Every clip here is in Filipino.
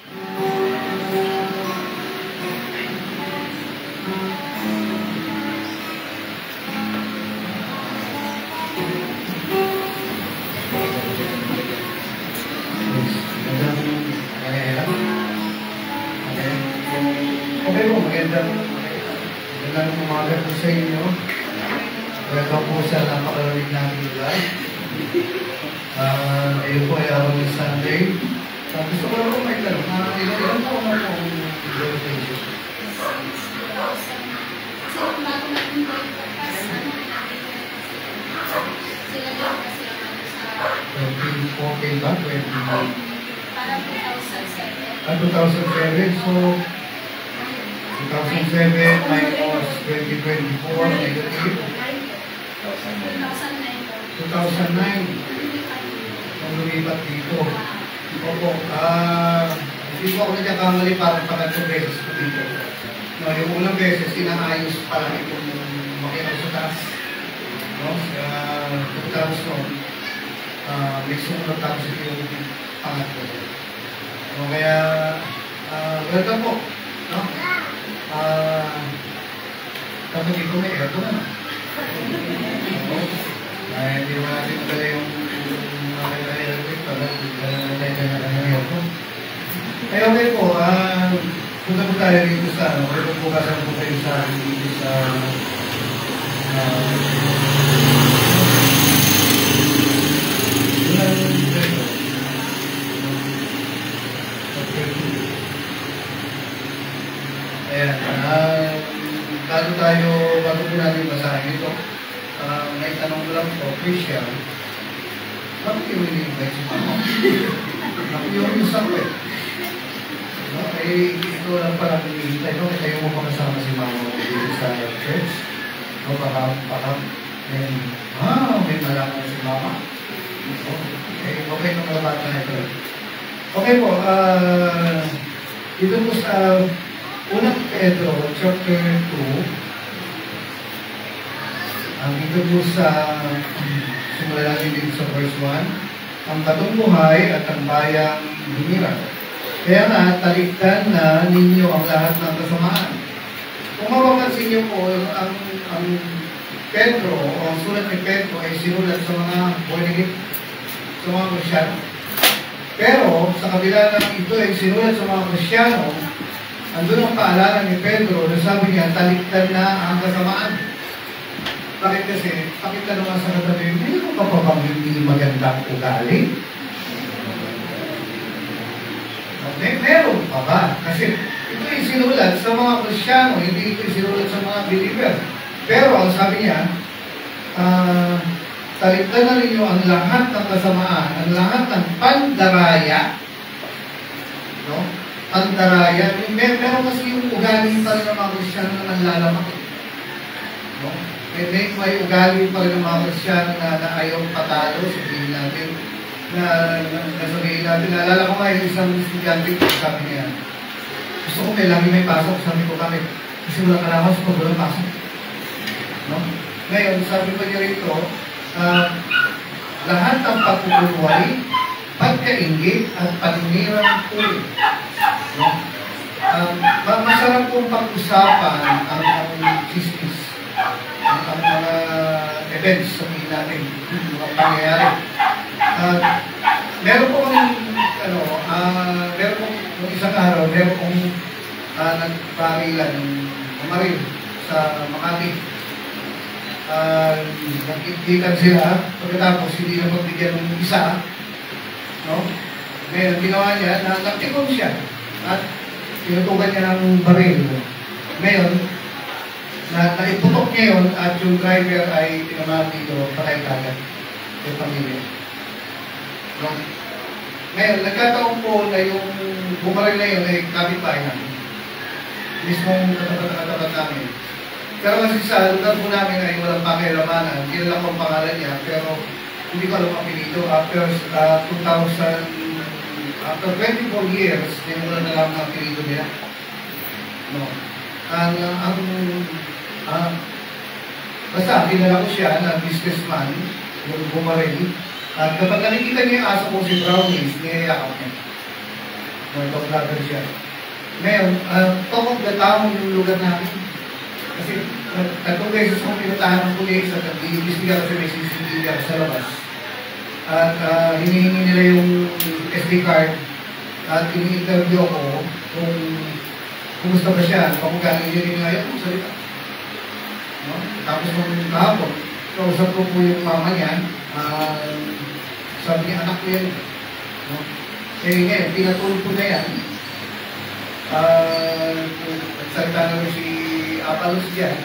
Okay po, magandang umaga po sa inyo. Welcome po sa napakalamig natin lugar. Ayun po ay araw ng Sunday. Gusto ko lang po may tanong. Ilan po ang graduation? Okay ba? Parang 2007. 2007. So, 2007 minus 2024 negative. 2009. Nung lumipat dito. Opo. Hindi po ako nagkakamali parang pangatlong beses ko dito. No, yung unang beses, inaayos pa lang itong makina sa taas. No? Tapos noon, may sumunod tapos ito yung pangatlo. No, kaya, welcome po. No? Tapos dito may aircon na. Hindi mo natin pala yung electric pala. Aircon. Ay, okay po. Punta po tayo dito sa pero bukasan po kayo sa dito sa ayan, bago po natin basahin ito, may tanong ko lang po, Christian, bakit yung ini-invite si Mama? Naku-curious ako eh. No? Eh, ito lang pala pinihintay, no? Kayo mo makasama si Mama dito sa church. No? Baka, may malaman si Mama. Okay nung kalabata na ito. Okay po, dito po sa unang Pedro, chapter 2, dito po sa, simula natin dito sa verse 1, ang batong buhay at ang bayang lumiran. Kaya nga, talikdan na ninyo ang lahat ng kasamaan. Kung mapapansin niyo po, ang Pedro, o ang sulat ni Pedro ay sinulat sa mga born-again, sa mga Kristyano. Pero, sa kabila ng ito ay sinulat sa mga Kristyano, andun ang paalala ni Pedro na sabi niya, talikdan na ang kasamaan. Bakit kasi, pakita naman sa katabi, mayroon ka pa bang hindi magandang ugali? Okay, meron pa ba? Kasi ito ay sinulat sa mga Kristyano, hindi ito sinulat sa mga believer. Pero ang sabi niya, talikdan na ninyo ang lahat ng kasamaan, ang lahat ng pandaraya, no? Pandaraya, meron kasi yung ugali pa rin ng mga Kristyano na nanlalamak. No? May ugali pa rin ng mga Kristyano na ayaw patalo, sabihin natin, nasabihin natin, naalala ko nga yung isang estudyante, sabi niya, gusto ko lagi may pasok, sabi ko kami, kasi wala kalamas pag walang pasok. No? Ngayon, sabi ko niya rito, lahat ng pagkukulway, pagkaingit at paninirang uli. No? Masarap pong pag-usapan ang chismis, ang mga events sabihin natin, mga pangyayari. Meron po kami, meron po isang araw, meron pong nagparilan, umaril sa Makati. Nagkikita sila, pagkatapos hindi na magbigyan ng isa, no? Ngayon, ginawa niya, nagtikong siya, at tinutukan niya ng baril. Ngayon, naiputok niya yun, at yung driver ay tinamaan dito, patay kagad, yung pamilya. No? Ngayon, nagkataon po na yung bumaril na yun ay kapitbahay namin. Mismong katapat namin. Pero kasi sa lugar po namin ay walang pakilamanan. Hindi lang ang pangalan niya, pero hindi ko alam ang pinito. After 24 years, hindi mo lang alam ang pinito niya. No. Basta, kilala ko siya na businessman, yung bumaril. At kapag nakikita niya yung aso ko si Brownies, niyayakap niya. Dog lover siya. Ngayon, talk of the town yung lugar namin. Kasi, tatlong beses akong pinatahan ng pulis at nag-iimbestiga kasi may CCTV ako sa labas. At hinihingi nila yung SD card at ini-interview ako kung kumusta ba siya. Kung galing niya rin ngayon, kung salita. No? Tapos nung kahapon, kausap ko po yung mama niya, sabi niya, anak ko yan. No? Eh ngayon, pinatulog ko na yan. Nagsalita na rin si Apalos dyan.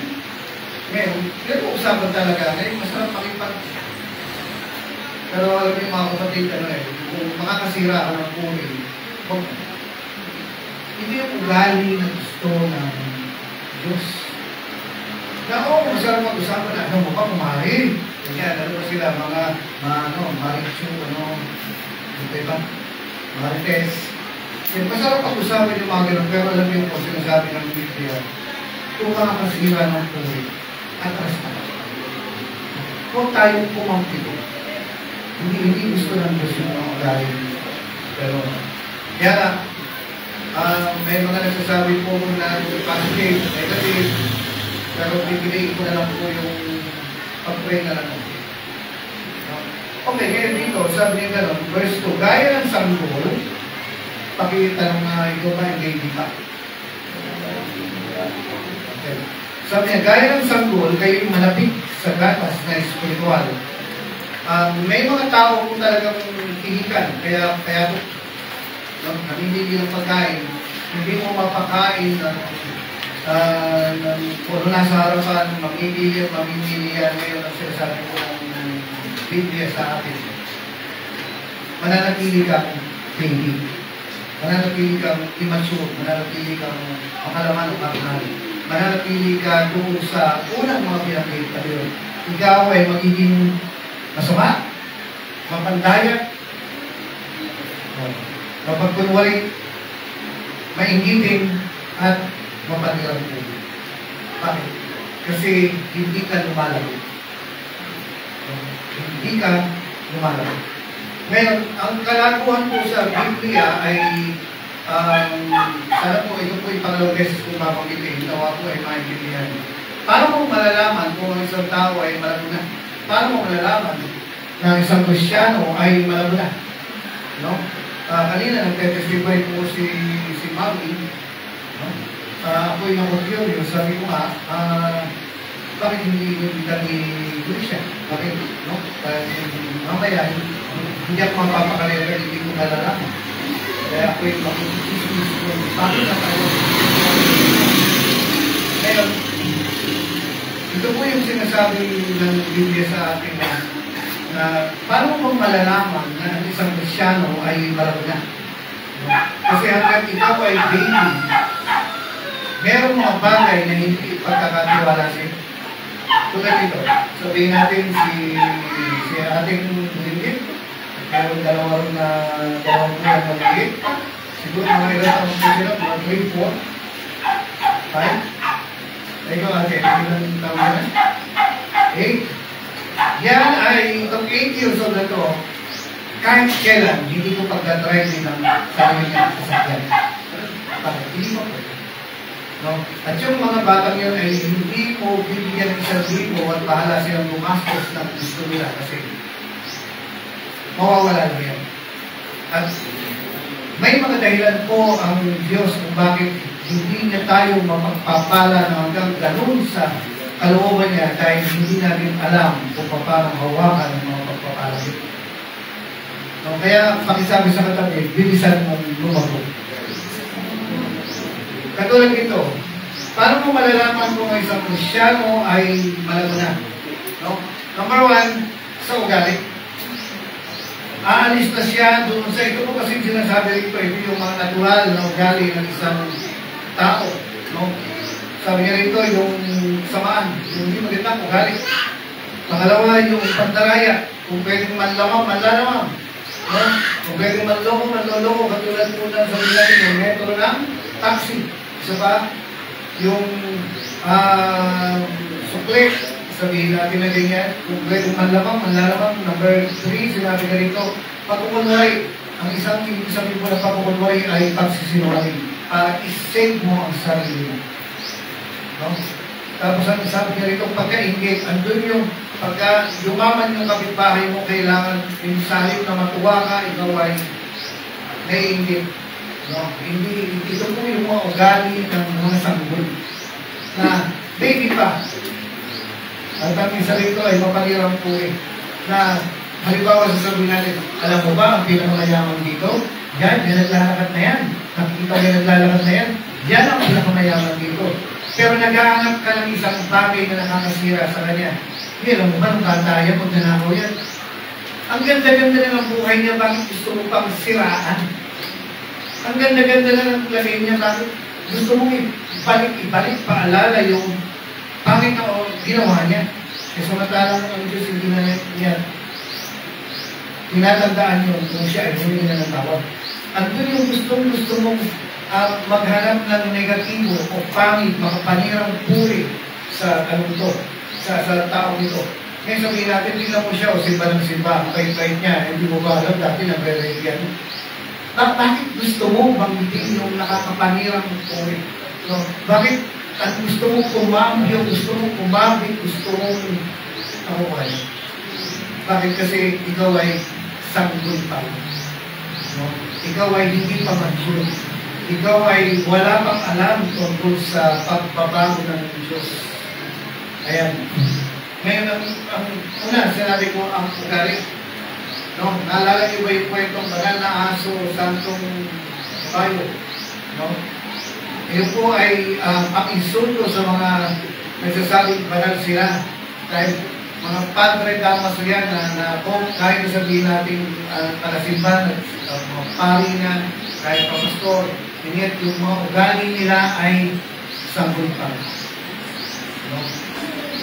Ngayon, yun po usapan talaga. Ngayon, masarap makipag. Pero alam mo yung mga kapatid, kung makakasira ka ng punin, hindi yung ugali na gusto ng Diyos. Na masarap mag-usapan na, mo ba, kumari? Ganyan, ano ba sila, mga marichu, diba? Marites. Masarap pag-usapan yung mga ganun, pero alam niyo po sinasabi ng Biblia, kung makakasira ng puwi, atras na. Huwag tayong pumampito. Hindi gusto ng Diyos yung mga ugali. Pero, kaya may mga nagsasabi po na positive, negative, pero bibigay ko na lang po yung pag-pray na lang. Okay, ngayon dito, sabi niya gano'n, verse 2, gaya ng sanggol, pakita ng mga ito ba, hindi pa. Okay. Sabi niya, gaya ng sanggol, kayo'y malapit sa gatas na espiritual. May mga tao kung talagang tinikan, kaya namimili ng pagkain, hindi mo mapakain ng kung nasa harapan, mamimili yan, ngayon ang sinasabi ko ng Biblia sa atin. Mananatili kang baby. Mananatili kang immature, mananatili kang makalaman ng pagkakali. Mananatili ka doon sa unang mga pinakita yun. Ikaw ay magiging masama, mapandaya, kapag kunwari, mainggitin at mapanirang po. Bakit? Kasi hindi ka lumalago. Hindi ka lumalago. Ngayon, ang kalaguhan po sa Biblia ay sana po, ito po yung pangalawang beses kong mapanggitin. Nawa po ay maintindihan. Paano mo malalaman kung ang isang tao ay malago na? Paano mo malalaman na isang Kristiyano ay malago na? No? Kanina nagte-testify po si Mami. No? Ako'y nako-curious. Sabi ko nga, bakit hindi kita ni Christian? Bakit? No? Mamaya, hindi ako mapapakalera, hindi ko malalaman. Kaya ako'y makikismis ko. Bakit na tayo? Ngayon, ito po yung sinasabi ng Biblia sa atin na paano mo malalaman na ang isang Kristyano ay malago na? Kasi hanggang ikaw ay baby, merong mga bagay na hindi pagkakatiwala siya. Tulad ito, sabihin natin si ating bulinggit, meron dalawang buwan na bulinggit, siguro mga ilang taon po sila, mga 3, 4, 5, ikaw ate, ilang taon na? 8. Yan ay, itong 8 years old na ito, kahit kailan, hindi ko pagdadrive din ng sarili niya sa sasakyan. Bakit? Hindi mo po. No? At yung mga batang yun ay hindi mo bibigyan ng isang libo at bahala silang bumastos ng gusto nila kasi mawawala na yan. At may mga dahilan po ang Diyos kung bakit hindi niya tayo mapagpapala na hanggang ganun sa kalooban niya dahil hindi natin alam kung paano hawakan ng mga pagpapala niya. No? Kaya pakisabi sa katabi, bilisan mong lumago. Katulad ito, paano mo malalaman kung ang isang Kristyano ay malago na? No? Number 1, sa ugali. Aalis na siya doon sa ito po kasi sinasabi rito, ito yung mga natural na ugali ng isang tao. No? Sabi niya rito, yung samaan, yung hindi magandang ugali. Pangalawa, yung pandaraya. Kung pwedeng manlamang, manlalamang. No? Kung pwedeng manloko, manloloko. Katulad po na sabi natin, yung metro ng taxi. Isa pa, yung sukli, sabihin natin na ganyan, kung pwedeng manlamang, manlalamang. Number 3, sinabi na rito, pagkukunwari, ang isang ibig sabihin mo na pagkukunwari ay pagsisinungaling para i-save mo ang sarili mo. No? Tapos ang sabi niya rito, pagkaingit, andun yung pagka yumaman yung kapitbahay mo, kailangan yung salip na matuwa ka, ikaw ay naiingit. No? Hindi, ito po yung mga ugali ng mga sanggol na baby pa. At ang isa rito ay mapalirang po na halimbawa sasabihin natin, alam mo ba ang pinakamayaman dito? Yan naglalakad na yan. Nakikita mo naglalakad na yan. Yan ang pinakamayaman dito. Pero naghahanap ka ng isang bagay na nakakasira sa kanya. Hindi, alam mo ba, nung tataya, pag nanakaw yan. Ang ganda-ganda na ng buhay niya, bakit gusto mo pang siraan? Ang ganda-ganda na ng lagay niya, bakit gusto mong ibalik, paalala yung pangit na ginawa niya. Kasi samantalang ang Diyos hindi na niya tinatandaan yun kung siya ay humingi na ng tawad. Andun yung gusto mong maghanap ng negatibo o pangit, makapanirang puri sa to, sa taong ito. Ngayon sabihin natin, tingnan mo siya o simba ng simba, ang pait-pait niya, hindi mo ba alam, dati nag-re-rate yan. Bakit gusto mo banggitin yung nakakapanirang puri? No? Bakit gusto mo kumambyo, gusto mo kumabit, gusto mo kahuhay? Bakit? Kasi ikaw ay sanggol pa. No? Ikaw ay hindi pa mature. Ikaw ay wala pang alam tungkol sa pagbabago ng Diyos. Ayan. Ngayon, ang una, sinabi ko ang ugali. No? Naalala niyo ba yung kwentong banal na aso, santong bayo? No? Yun po ay pang-insulto sa mga nagsasabing banal sila. Dahil mga padre damaso yan na kung kahit sabihin natin palasimban, mga pari na, kahit pa pastor, ingat yung mga ugali nila ay sanggol pa. No?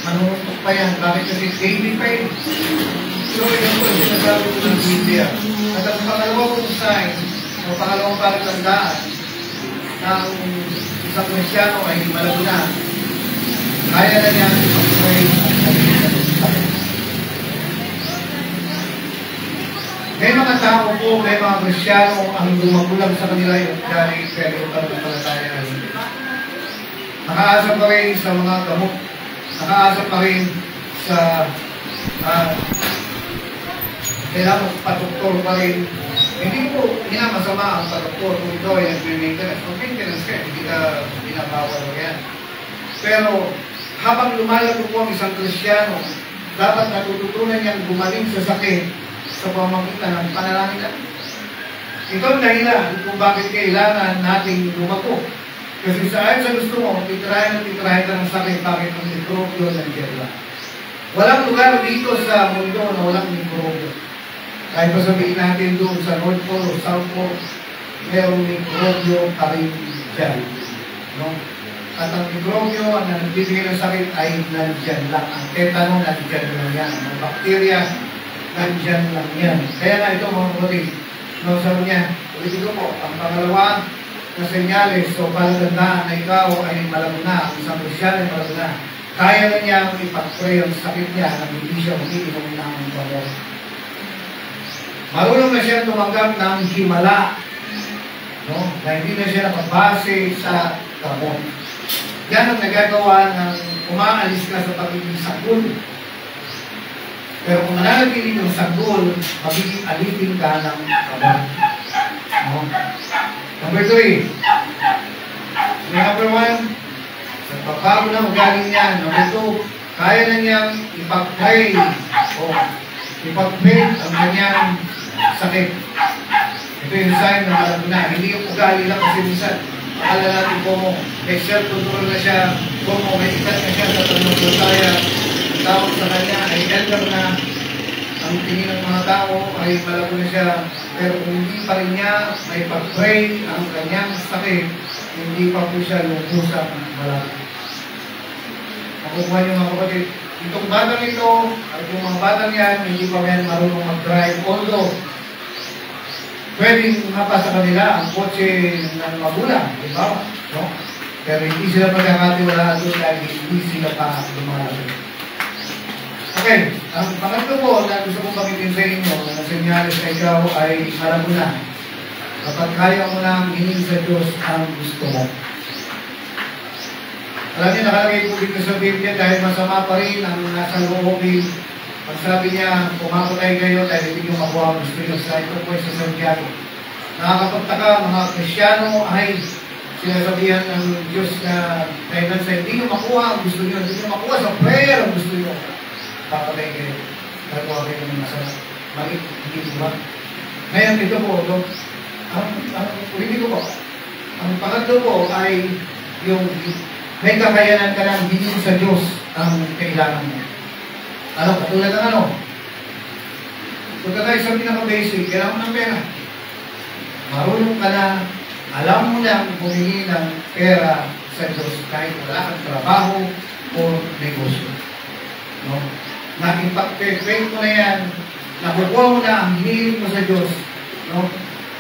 Manunutok pa yan. Bakit? Kasi baby pa yun. So, yun po yung sinasabi ko ng Biblia. At ang pangalawang sign, o pangalawang palatandaan ng isang Kristyano ay malabo na. Kaya na niya ipag-pray at may mga tao po, may mga Kristyano ang lumagulang sa kanila yung dari pero pananampalataya. Nakaasa pa rin sa mga gamot. Nakaasa pa rin sa kailangan patuktor pa rin. Hindi po masama ang patuktor kung ito ay nag-maintenance. Kung maintenance ka, hindi ka binabawal mo yan. Pero habang lumalago po ang isang Kristyano, dapat natututunan niyang gumaling sa sakit sa pamamagitan ng panalangin. Ito ang dahilan kung bakit kailangan nating lumago. Kasi sa gusto mo, titrahin ka ng sakit, bakit ang mikrobyo nandiyan lang. Walang lugar dito sa mundo na walang mikrobyo. Kahit pa sabihin natin doon sa North Pole o South Pole, mayroong mikrobyo pa rin dyan. No? At ang mikrobyo na nagbibigay ng sakit ay nandyan lang. Ang tetano, nandyan lang yan. Ang bakterya, nandyan lang yan. Kaya na ito mga kapatid, no, sabi niya, ulitin ko po, ang pangalawa na senyales o palatandaan na ikaw ay malabo na, ang isang Kristyano ay malabo na. Kaya na niya ipag-pray ang sakit niya na hindi siya umiinom ng bawal. Marunong na siya tumanggap ng himala, no? Na hindi na siya nakabase sa gamot. Yan ang nagagawa ng umaalis ka sa pagiging sanggol. Pero kung nananatili ng sanggol, magiging alipin ka ng gamot. No? Number 3. Number 1, sa papago na magaling niya. Number 2, kaya na niyang ipag-pray o ipag-pray ang kanyang sakit. Ito yung sign na alam na. Hindi yung ugali lang kasi minsan. Akala natin kung may self-control na siya, kung may ikat na siya sa pananampalataya, ang tawag sa kanya ay elder na. Ang tingin ng mga tao ay malabo na siya. Pero kung hindi pa rin niya may pag-pray ang kanyang sakit, hindi pa po siya lumusan malabo. Nakukuha niyo mga kapatid, itong batang ito, at yung mga batang yan, hindi pa yan marunong mag-drive. Although, pwedeng mapa sa kanila ang kotse ng magulang, di ba? No? Pero hindi sila pagkakatiwalaan doon dahil hindi sila pa lumalaki. Okay, ang pangatlo po na gusto kong pamitin sa inyo na senyales na ikaw ay alam mo na kapag kaya mo na hingin sa Diyos ang gusto mo. Alam niyo, nakalagay po dito sa Biblia dahil masama pa rin ang nasa loobin. Pag sabi niya, pumakulay kayo dahil hindi nyo makuha ang gusto nyo. Sa ito po sa Santiago. Nakakapagtaka, mga Krisyano ay sinasabihan ng Diyos na dahil sa hindi nyo makuha ang gusto nyo, hindi nyo makuha sa prayer ang gusto nyo. Papatay kayo. Gagawa kayo ng masama. Mali, hindi ko ba? Ngayon, ito po, ulitin ko po. Ang pangatlo po ay yung may kakayanan ka ng hingin sa Diyos ang kailangan mo. Ano, katulad ng ano? Kung tayo sa pinaka-basic, kailangan mo ng pera. Marunong ka na, alam mo na humingi ng pera sa Diyos kahit wala kang trabaho o negosyo. No? Na-impact-perfect mo na yan, nakukuha mo na ang hingin mo sa Diyos, no?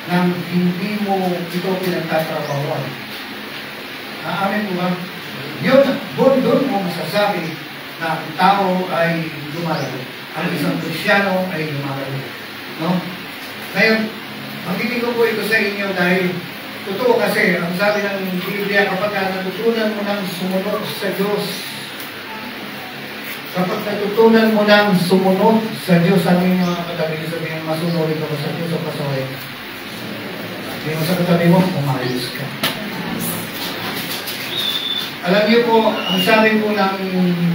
Nang hindi mo ito pinagtatrabahoan. Aamin mo ba? Yun, doon mo masasabi na ang tao ay lumalago. Ang isang Krisyano ay lumalago. No? Ngayon, magiging ko po ito sa inyo dahil totoo kasi, ang sabi ng Biblia, kapag natutunan mo ng sumunod sa Diyos, kapag natutunan mo ng sumunod sa Diyos, ano yung mga katabi sabihin, masunurin ka ba sa Diyos o pasaway? Hindi mo sa katabi mo, umayos ka. Alam niyo po, ang sabi po ng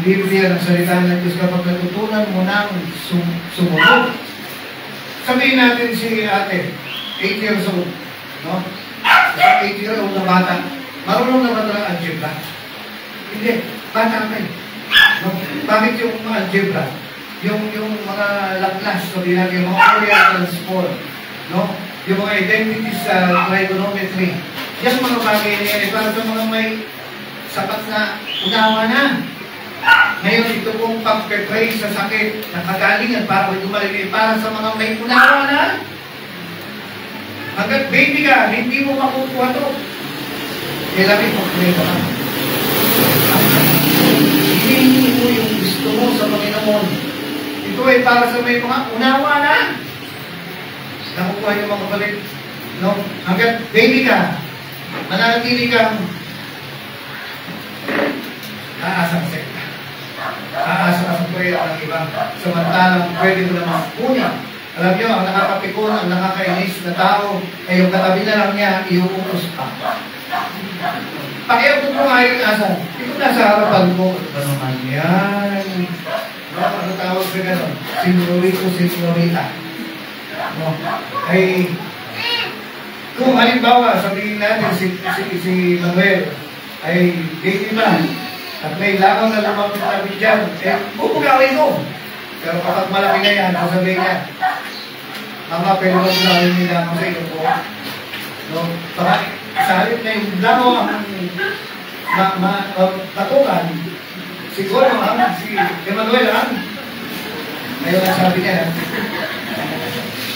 Biblia, ng salita ng Diyos, kapag natutunan mo ng sumunod, sabihin natin si ate, 8 years old, no? 8 years old na bata, marunong na ba ito ng algebra? Hindi, bata ka eh. No? Bakit yung mga algebra? Yung mga Laplace, sabihin natin, yung mga Fourier transform, no? Yung mga identities sa trigonometry, yung mga bagay na yan, para sa mga may sapat na unawa na. Ngayon, ito pong pag-pray sa sakit na kagalingan para may dumaligay para sa mga may unawa na. Hanggat baby ka, hindi mo makukuha ito. Kailangan mag-pray ka. Hinihingi mo yung gusto mo sa Panginoon. Ito ay para sa may mga unawa na. Nakukuha yung mga balik. No? Hanggat baby ka, mananatili kang aasang sekta. Aasa ka sa prayer ng iba. Samantalang pwede mo naman kunin. Alam nyo, ang nakakapikon, ang nakakainis na tao, ay yung katabi na lang niya, iuutos pa. Pakiabot mo nga yung asan. Ito nasa harapan mo. Ano naman yan? No? Ano tawag sa gano'n? Signorito, signorita. No? Ay, kung halimbawa, sabihin natin si Manuel, ay baby man, at may langaw na lumapit namin dyan, bubugawin ko. Pero kapag malaki na yan, sasabihin niya, Mama, pero wag gawin nila ako sa iyo po. No? Baka salit na yung langaw ang patukan, siguro si Emmanuel ngayon ang sabi niya,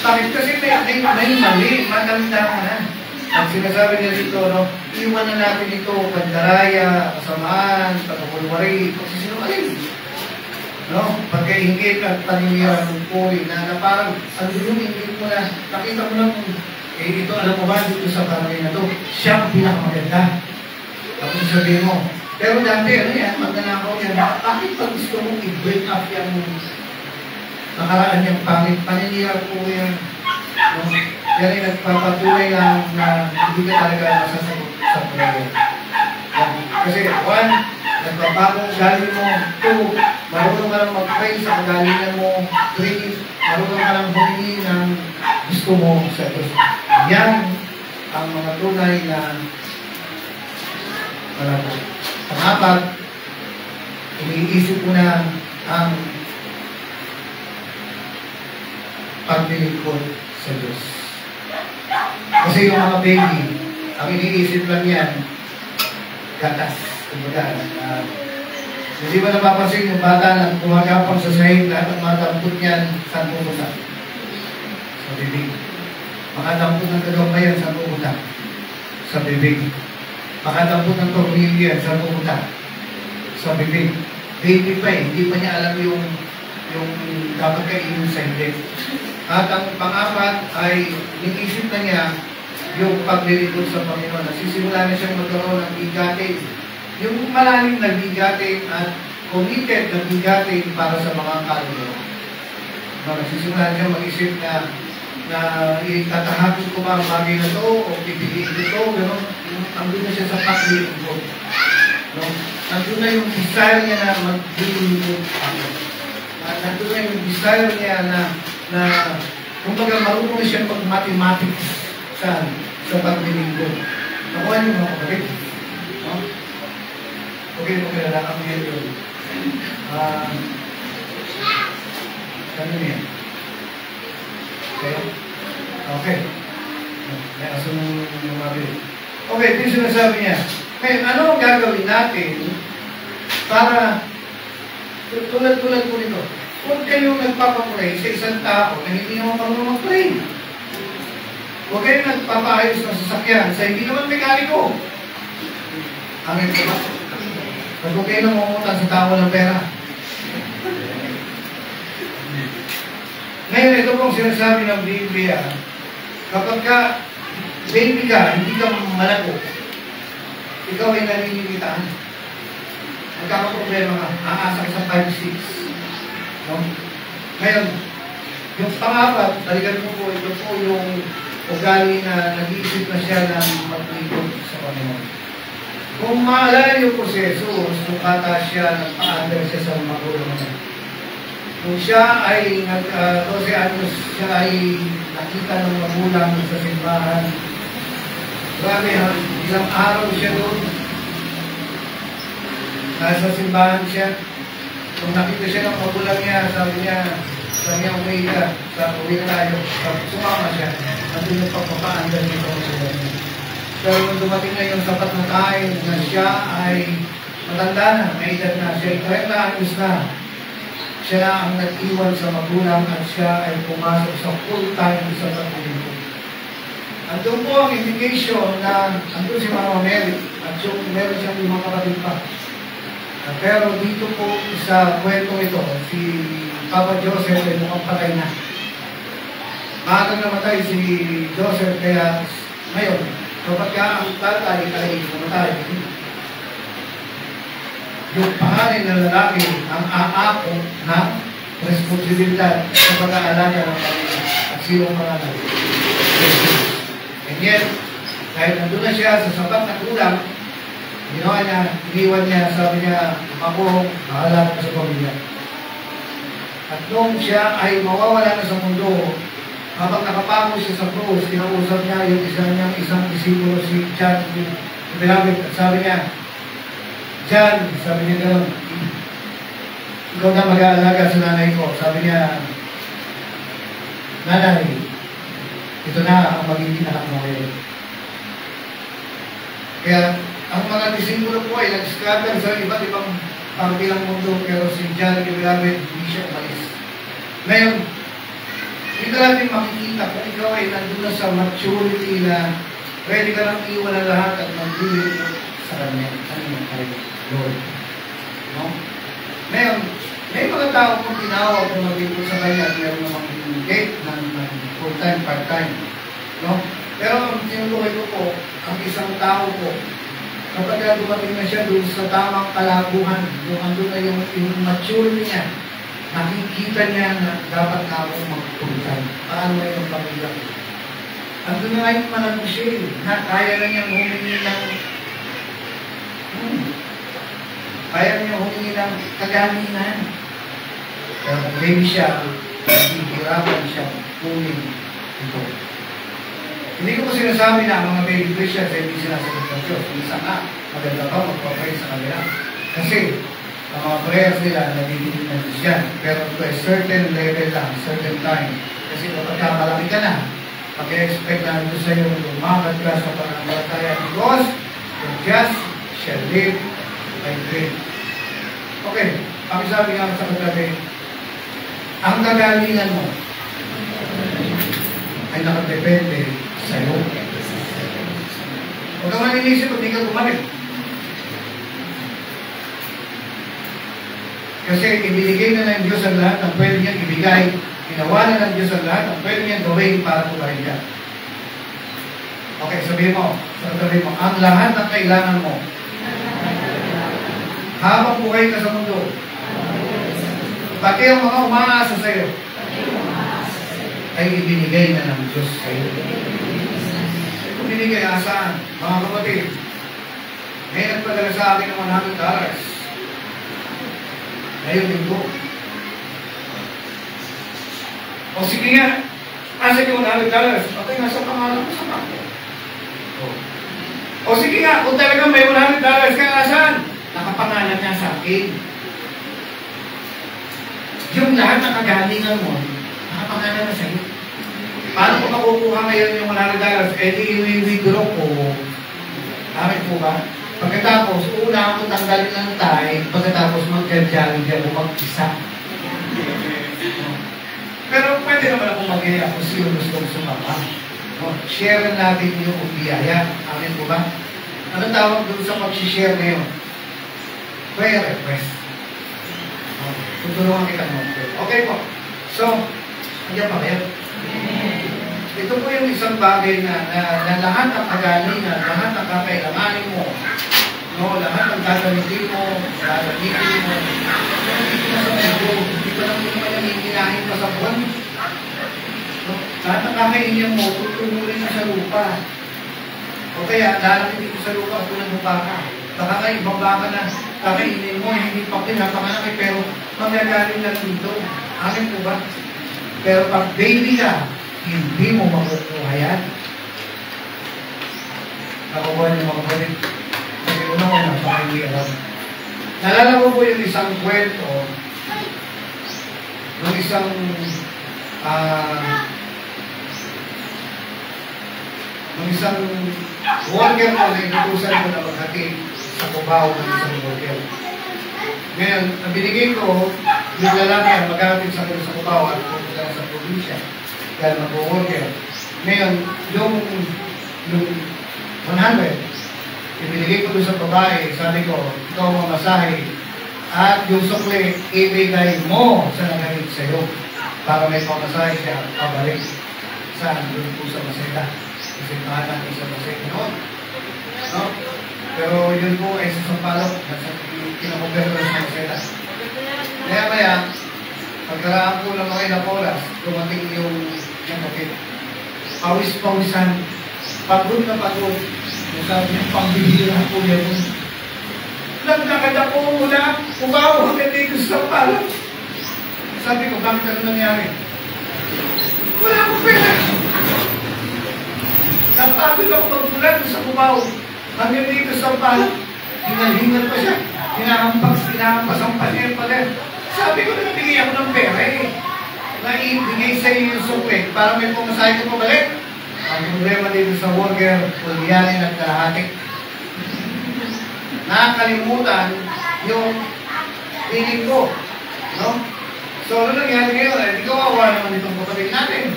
bakit kasi may mali, maganda ka na. Ang sinasabi niya dito, no, iwan na natin ito, pandaraya, kasamaan, pagkakulwari, pagsisinungaling. No? Pagkaingit at paninira ng puri na parang, ano yung ingit mo na, nakita mo lang, ito, alam mo ba, dito sa barangay na to, siya ang pinakamaganda. Tapos sabihin mo, pero dati, ano yan, magnanakaw yan, bakit pag gusto mong i-break up yan, nakaraan niyang pangit, paninira po yan. No? Yan ay nagpapatunay lang na hindi ka talaga masasagot sa prayer. Kasi, 1, nagpapagong galing mo. 2, marunong ka lang mag-pray sa kagalingan mo. 3, marunong ka lang humingi ng gusto mo sa Diyos. Yan ang mga tunay na malago. Pang-4, iniisip mo na ang paglilingkod sa Diyos. Kasi yung mga baby, ang iniisip lang yan, gatas. Kumbaga, hindi ba napapansin yung bata na kumagapang sa sahig, lahat ang madampot niyan, saan pupunta? Sa bibig. Makadampot ng kagampayan, saan pupunta? Sa bibig. Makadampot ng tornilyo yan, saan pupunta? Sa bibig. Baby pa eh, hindi pa niya alam yung yung dapat kainin sa hindi. At ang pang-apat ay inisip na niya yung paglilingkod sa Panginoon. Nagsisimula na siyang magkaroon ng bigatin. Yung malalim na bigatin at committed na bigatin para sa mga kaluluwa. Nagsisimula na siyang mag-isip na itatahakin ko ba ang bagay na to o pipiliin ko ito, gano'n. Andun na siya sa paglilingkod. No? Nandun na yung desire niya na maglilingkod ako. Nandun na yung desire niya na kumbaga marunong na siya mag-mathematics sa paglilingkod. Nakuha niyo mga kapatid. No? Okay, lang ang yan yun. Ano niya? Okay. May asunong lumabili. Okay, ito yung sinasabi niya. Ngayon, ano ang gagawin natin para tulad po nito? Huwag kayong nagpapapray sa isang tao na hindi naman marunong mag-pray. Huwag kayong nagpapaayos ng sasakyan sa hindi naman mekaniko. Amin po ba? Huwag kayo namumutan sa tao ng pera. Ngayon, ito pong sinasabi ng Biblia, kapag ka baby ka, hindi ka malago, ikaw ay naninimitaan. Nagkakaproblema ka, aasa ka sa 5-6. No? Ngayon, yung pang-apat, balikan mo po, ito po yung ugali na nag-iisip na siya ng maglingkod sa Panginoon. Kung maalala yung proseso, nung bata siya, nagpa-under siya sa magulang niya. Kung siya ay 12 anos, siya ay nakita ng magulang sa simbahan. Grabe, ilang araw siya doon. Nasa simbahan siya. Kung nakita siya ng magulang niya, sabi niya, uwi ka, uwi na tayo. Sumama siya. Nandun yung pagpapaandar niya sa magulang niya. Pero nung dumating na yung sapat na kain na siya ay matanda na, may edad na siya, 30 anos na. Siya ang nag-iwan sa magulang at siya ay pumasok sa full-time sa paglilingkod. Andun po ang indication na andun si Mama Mary at yung meron siyang 5 kapatid pa. Pero dito po sa kwento ito, si Papa Joseph ay mukhang patay na. Maagang namatay si Joseph kaya ngayon, kapag ka ang tatay ay namatay, yung pangalan ng lalaki ang aako ng responsibilidad sa pag-aalaga ng pamilya at silong pangalan. And yet, kahit nandun na siya sa sapat na kulang, ginawa niya, iniwan niya, sabi niya, ako, maalaga sa pamilya. At nung siya ay mawawala na sa mundo, habang nakapako siya sa krus, kinausap niya yung isang disipulo si John Beloved, at sabi niya, John, sabi niya gano'n, ikaw na mag-aalaga sa nanay ko. Sabi niya, nanay, ito na ang magiging anak mo ngayon. Kaya, ang mga disipulo po ay nag-scatter sa iba't ibang parte ng mundo, pero si John Beloved, hindi siya umalis. Ngayon, dito natin makikita kung ikaw ay nandun na sa maturity na pwede ka nang iwan ang lahat at magbili sa kanya. Ano yung kayo? Lord. No? Ngayon, may mga tao kung tinawag na magbili sa kanya at meron namang date ng full-time, part-time. No? Pero ang tinutukoy ko po, ang isang tao po, kapag dumating na siya doon sa tamang kalabuhan, yung andun na yung maturity niya, nakikita niya na dapat na ako mag-full-time. Paano na yung pamilya ko? Andun na nga yung manang siya, na kaya na niyang humingi ng kaya niya humingi ng kagaminan. Pero maybe siya, hihirapan siya kunin ito. Hindi ko po sinasabi na ang mga baby Christians ay hindi sinasagot ng Diyos. Minsan nga, maganda pa magpapray sa kanila. Kasi, ang mga prayers nila nagiging ng Christian. Pero to a certain level lang, certain time. Kasi kapag malaki ka na, pag-expect na ito sa iyo, lumakat ka sa pananampalataya because the just shall live by faith. Okay, pakisabi nga sa kagabi, ang kagalingan mo ay nakadepende sa iyo. Huwag kang maninisip, hindi ka gumalit. Kasi ibinigay na ng Diyos ang lahat ng pwede niyang ibigay. Ginawa na ng Diyos ang lahat ng pwede niyang gawin para bumayin ka. Okay, sabihin mo, ang lahat ng kailangan mo, habang buhay ka sa mundo, pati ang mga umaasa sa iyo, ay ibinigay na ng Diyos sa iyo. Ibinigay asaan? Mga kapatid, may nagpadala sa akin ng $100. Ngayon linggo. O sige nga, asa yung $100? Okay, nasa pangalan ko sa banko. O sige nga, kung talagang may $100 ka, asan? Nakapangalan niya sa akin. Yung lahat ng kagalingan mo, nakapangalan na sa'yo. Paano ko makukuha ngayon yung $100? Eh di i-withdraw ko. Amin po ba? Pagkatapos, una ako tanggalin ng tie, pagkatapos mag-jogging ako mag-isa. Pero pwede naman ako mag-iya kung sino gusto sumama. Share natin yung biyaya. Amin po ba? Anong tawag doon sa mag-share ngayon? Prayer request. Tutulungan kita mo. Okay po. So, andyan pa kayo? Ito po yung isang bagay na lahat ng kagalingan, lahat ng kakailanganin mo, no, lahat ng gagamitin mo, gagamitin mo, hindi na sa mundo, hindi pa lang naman nangingilahin pa sa buwan. No, lahat ng kakainin mo, tutulungan na sa lupa. O kaya, lalaki dito sa lupa at tulad mo baka. Baka kayo, ibaba ka na, kakainin mo, hindi pa pinapakalaki, pero mangyagaling lang dito. Amin po ba? Pero pag baby ka, hindi mo makukuha yan. Nakukuha niyo mga kapatid. Kasi unang-una, baka hindi alam. Nalala ko po yung isang kwento ng isang worker ko na inutusan ko na maghatid sa Cubao ng isang worker. Ngayon, ang binigay ko, yung lalaki ang maghatid sa Cubao at pumunta sa probinsya. Dahil mag-worker. Ngayon, yung 100, ibinigay ko doon sa babae, sabi ko, ikaw mamasahe, at yung sukli, ibigay mo sa nagahit sa iyo para may pamasahe siya pabalik. Saan? Doon po sa Maseda. Kasi mahal natin sa Maseda noon. No? Pero yun po ay sa Sampalok, kinakumpero sa Maseda. Kaya, pagkaraan po ng mga ilang oras, dumating yung kapit. Pawis-pawisan, pagod na pagod. Sabi niya, pambihira po yan. Naglakad ako mula, Cubao hanggang dito sa Sampalok. Sabi ko, bakit ano nangyari? Wala akong pera. Napagod ako magbulan sa Cubao hanggang dito sa Sampalok. Hinal-hinal pa siya. Hinahampas ang paler-paler. Sabi ko, nagbigay ako ng pera eh. Naibigay sa iyo yung sukli para may pumasahe ko pabalik. Ang problema dito sa worker, ulyanin at kalahati. Nakakalimutan yung hiling ko. No? So, ano nangyari ngayon? Hindi ko kawawa naman itong kapatid natin.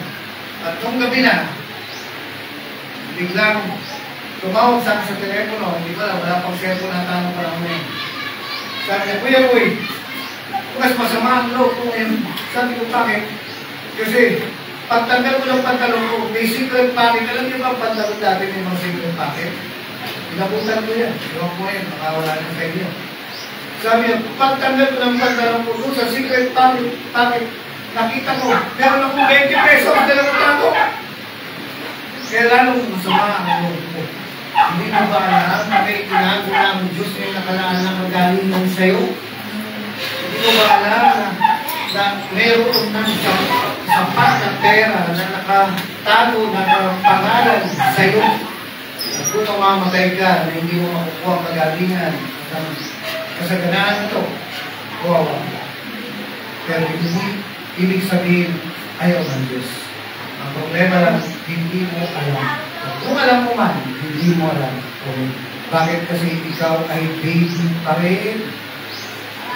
At nung gabi na, biglang tumawag sa akin sa telepono. Hindi ko alam, wala pang cellphone na tanong pa lang ngayon. Sabi niya, Kuya Uy, mas masama ang loob ko ngayon. Sabi ko, bakit? Kasi, pagtanggal ko ng pantalon ko, may secret pocket. Alam niyo ba ang pantalon dati may mga secret pocket? Inabutan ko yan. Iwan ko yan, makawala na sa inyo. Sabi niya, pagtanggal ko ng pantalon ko doon sa secret pocket, nakita ko, meron akong 20 pesos ang dalawang tato. Kaya lalong masama ang loob ko. Hindi mo ba alam na may tinago ng Diyos may nakalaan na magalingan sa'yo? Hindi mo ba alam na mayroon ng sapat na pera na nakatago na pangalan sa iyo? At kung mamamatay ka na hindi mo makukuha ang kagalingan at kasaganaan ito, kawawa. Pero ibig sabihin, ayaw ng Diyos. Ang problema lang, hindi mo alam. At kung alam mo man, hindi mo alam kung bakit kasi ikaw ay baby pa rin.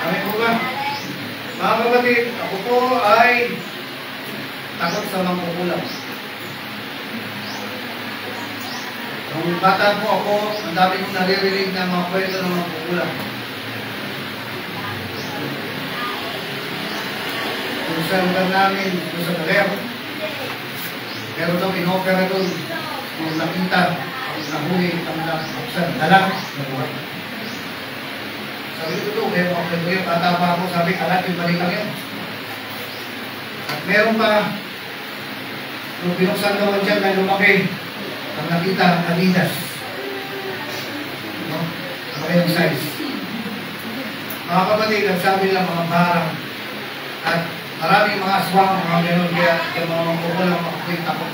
Amin po ba? Mga kapatid, ako po ay takot sa mangkukulam. Nung bata po ako, ang dami kong naririnig na mga kwento ng mangkukulam. Kung sa lugar namin, kung sa Galer. Pero daw, inopera doon. Kung nakita, ang nahuli, ang nakapuksan, dalang, nabuhay. Sabi ko doon, kaya mga pwede tatapa ako, sabi, alat yung balikan yun. At meron pa, nung pinuksan naman dyan na lumaki, ang nakita, Adidas. No? Ano kayong size? Mga kapatid, nagsabi lang mga barang at maraming mga aswang, mga gano'n, kaya yung mga mangkukulang mga takot.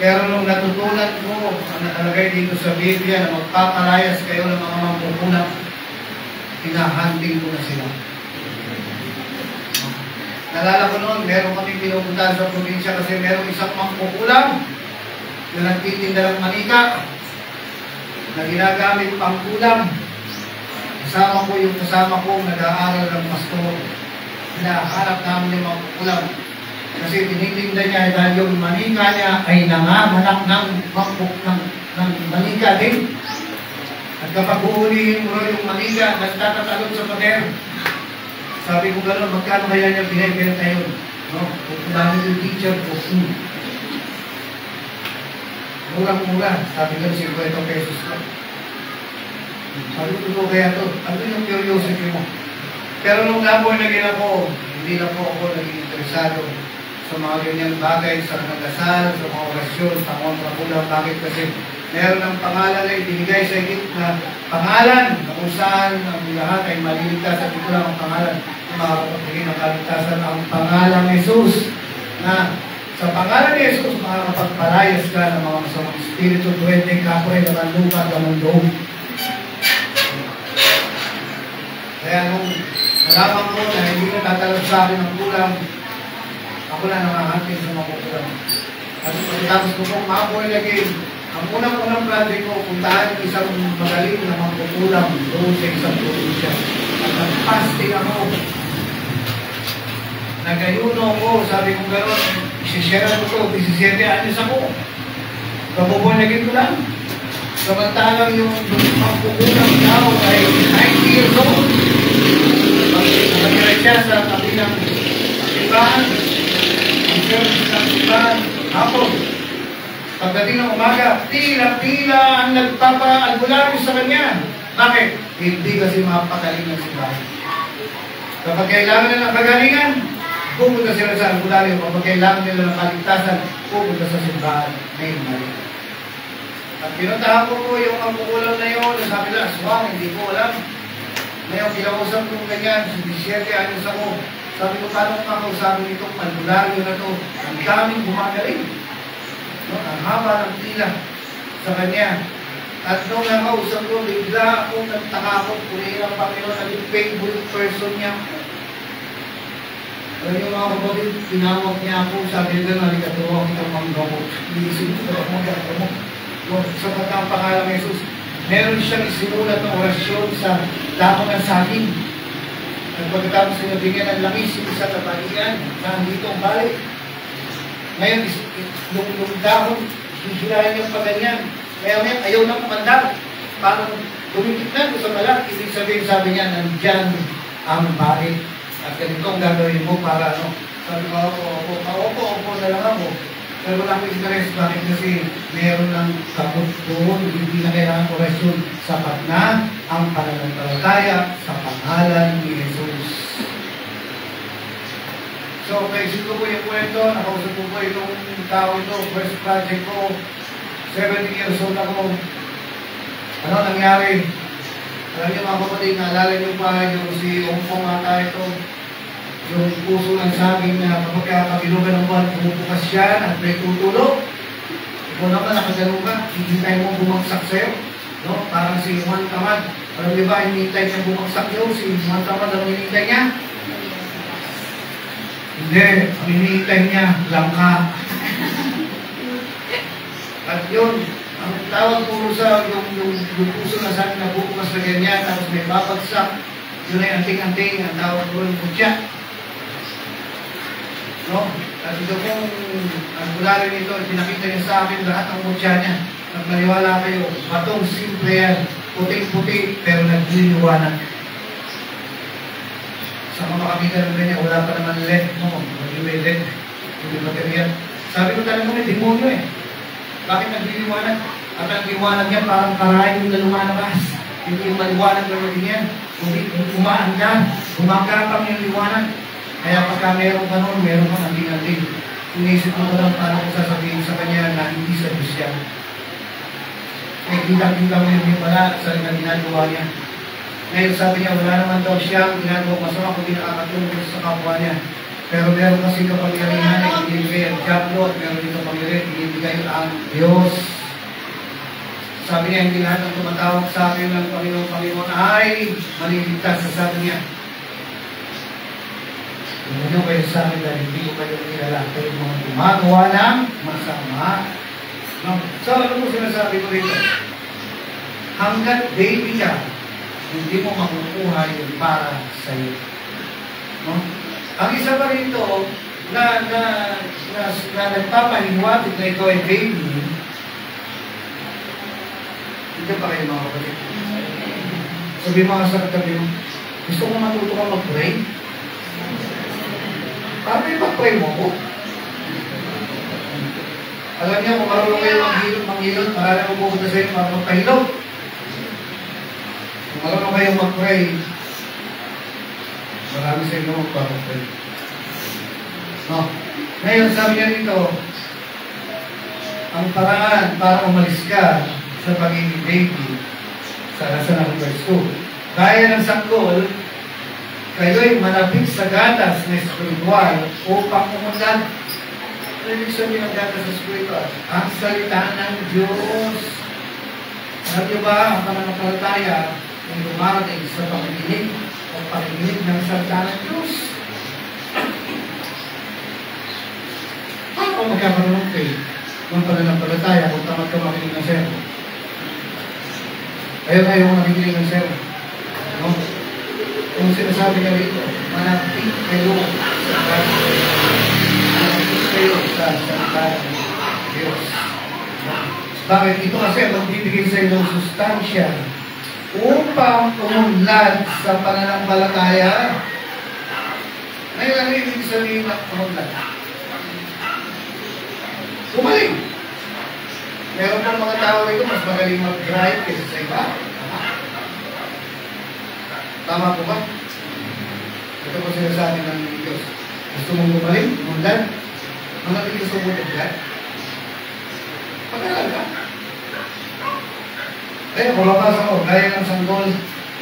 Pero nung natutunan ko, ang nakalagay dito sa Biblia na magpapalayas kayo ng mga mangkukulang, hinahanting ko na sila. Nalala ko noon, meron kaming pinupuntahan sa probinsya kasi meron isang mangkukulang na nagtitinda ng manika na ginagamit pang kulang. Kasama ko yung kasama ko nag-aaral ng pastor. Hinahanap namin yung mangkukulang. Kasi tinitinda niya dahil yung manika niya ay nanganganak ng manika din. At kapag uulihin mo yung manika, nagtatatalon sa pader. Sabi ko gano'n, magkano kaya niya binibenta yun? No? Kung namin yung teacher ko, murang-mura. Sabi ko, 50 pesos ka. Sabi ko, kaya to, ano yung curiosity mo? Pero nung napoy naging ako, hindi na po ako naging interesado sa mga ganyang bagay, sa nagdasal, sa mga orasyon, sa kontra kulang. Bakit? Kasi meron ng pangalan na ibinigay sa higit na pangalan na kung saan ang lahat ay maliligtas at ito lang ang pangalan na makakapagpigil ng kaligtasan, ang pangalan ni Jesus, na sa pangalan ni Jesus makakapagpalayas ka ng mga masamang espiritu, duwende, kapre, ng lupa, ng mundo. Kaya nung nalaman ko na hindi na tatalab sa akin ng kulang, ako na nakahantin sa mga kulang. At pagkatapos ko pong maboy lagi, ang unang-unang project ko, puntahan yung isang magaling na magkukulang doon sa isang probinsya. At nag-fasting ako. Nagayuno ako, sabi ko gano'n, isishare ko ito, 17 anyos ako. Kabubulagin ko lang. Samantalang yung magkukulang daw ay 90 years old. Pag-nagkira siya sa tabi ng simbahan, ang service ng simbahan, hapon. Pagdating ng umaga, tila-tila ang nagpapa-albularyo sa kanya. Bakit? Hindi kasi mapagaling ng simbahan. Kapag kailangan nila ng kagalingan, pupunta sila sa albularyo. Kapag kailangan nila ng kaligtasan, pupunta sa simbahan. May mali. At pinuntahan ko po yung magkukulang na yun. Sabi na, aswang, hindi ko alam. Ngayon, kinausap ko ganyan, 17 anyos ako. Sabi ko, paano ko makausapin itong albularyo na to? Ang daming gumagaling. No, ang haba ng pila sa kanya. At nung nakausap ko, bigla akong nagtakakot kung ilang Panginoon naging favorite person niya. Alam niyo mga kapatid, tinawag niya ako, sabi niya gano'n, halika tuwa kitang manggamot. Iisip ko ako manggamot. Sa pagkang pangalan ng Jesus, meron siyang isinulat ng orasyon sa dahon ng saging. At pagkatapos niya bigyan ng langis yung isa sa balian, na dito ang balik. Ngayon, yung dahon, hihilahin niya pa ganyan. Kaya ngayon, ayaw na kumandang. Parang dumikit na sa balat. Ibig sabihin, sabi niya, nandyan ang balik. At ganito ang gagawin mo para ano. Sabi ko, opo na lang ako. Pero wala akong interest. Bakit? Kasi meron ng kapot doon. Hindi na kailangan orasyon. Sapat na ang pananampalataya sa pangalan ni Jesus. So, naisip ko po yung kwento. Nakausap ko po itong tao ito. First project ko. 17 years old ako. Ano nangyari? Alam niyo mga kapatid, naalala niyo pa yung si Ompong ata ito. Yung puso ng saging na kapag kabilugan ng buwan, pumupukas siya at may tutulog. Ikaw naman, nakagano ka, hihintay mo bumagsak sa'yo. No? Parang si Juan Tamad. Alam niyo ba, hinihintay niya bumagsak yun? Si Juan Tamad, ang hinihintay niya? Hindi, ang hinihintay niya, langka. At yun, ang tawag po sa yung puso na saging na bubukas na ganyan, tapos may babagsak, yun ay anting-anting, ang tawag po yung butya. No? At ito pong albularyo nito, pinakita niya sa akin lahat ng mutya niya. At maniwala kayo, batong simple yan, puting-puti, pero nagliliwanag. Sa mga makakita ng ganyan, wala pa naman left mo. Mag-iweled. Hindi material. Sabi ko talaga may demonyo eh. Bakit nagliliwanag? At ang liwanag niya parang karayom na lumalabas. Hindi yung maliwanag na rin yan. Hindi umaan ka. Gumagapang yung liwanag. Kaya pagka meron ka noon, meron kang anting-anting. Inisip mo lang paano ko sasabihin sa kanya na hindi sa Diyos yan. Eh, kitang-kita mo yung pala sa ginagawa niya. Ngayon sabi niya, wala naman daw siyang ginagawa masama kung nakakatulong sa kapwa niya. Pero meron kasi kapangyarihan na ibibigay ang Diablo at meron dito kapangyarihan ibibigay ang Diyos. Sabi niya, hindi lahat ng tumatawag sa akin ng Panginoon ay maliligtas. Sabi niya, hindi nyo kayo sa akin dahil hindi ko kayo kilala. Kayo mga gumagawa ng masama. No? So, ano po sinasabi ko rito? Hanggat baby ka, hindi mo makukuha yung para sa iyo. No? Ang isa pa rito, na nagpapahiwatig na ito ay baby, hindi pa kayo mga kapatid. Sabi mga sa katabi mo, gusto mo matuto ka mag-pray? Paano yung mag-pray mo po? Alam niyo, kung marunong kayo manghilot, marami mo pupunta sa inyo, marunong pahilot. Kung marunong kayo mag-pray, marami sa inyo magpapag-pray. No? Ngayon, sabi niya dito, ang paraan para umalis ka sa pagiging baby, sa nasa ng verse 2. Kaya ng sanggol, kayo'y malapit sa gatas na spiritual upang umunlad. Ano ibig sabihin ng gatas na spiritual? Ang salita ng Diyos. Alam niyo ba, ang pananampalataya ay dumarating sa pakikinig o pakikinig ng salita ng Diyos. Paano magkakaroon ng faith ng pananampalataya kung tamad ka makinig ng sermon? Ayaw kayo makikinig ng sermon. No? Kung sinasabi niya rito, manapit kayo sa manapit kayo sa salita ng Diyos. Bakit? Ito kasi magbibigay sa iyo ng sustansya upang umunlad sa pananampalataya. Ngayon, ano yung ibig sabihin ng umunlad? Gumaling. Meron pang mga tao rito, mas magaling mag-drive kaysa sa iba. Tama po ba? Ito po sinasabi ng Diyos. Gusto mong gumaling? Umunlad? Manapit ka sa umunlad? Pag-aral ka. Kaya kumabasa ko, gaya ng sanggol,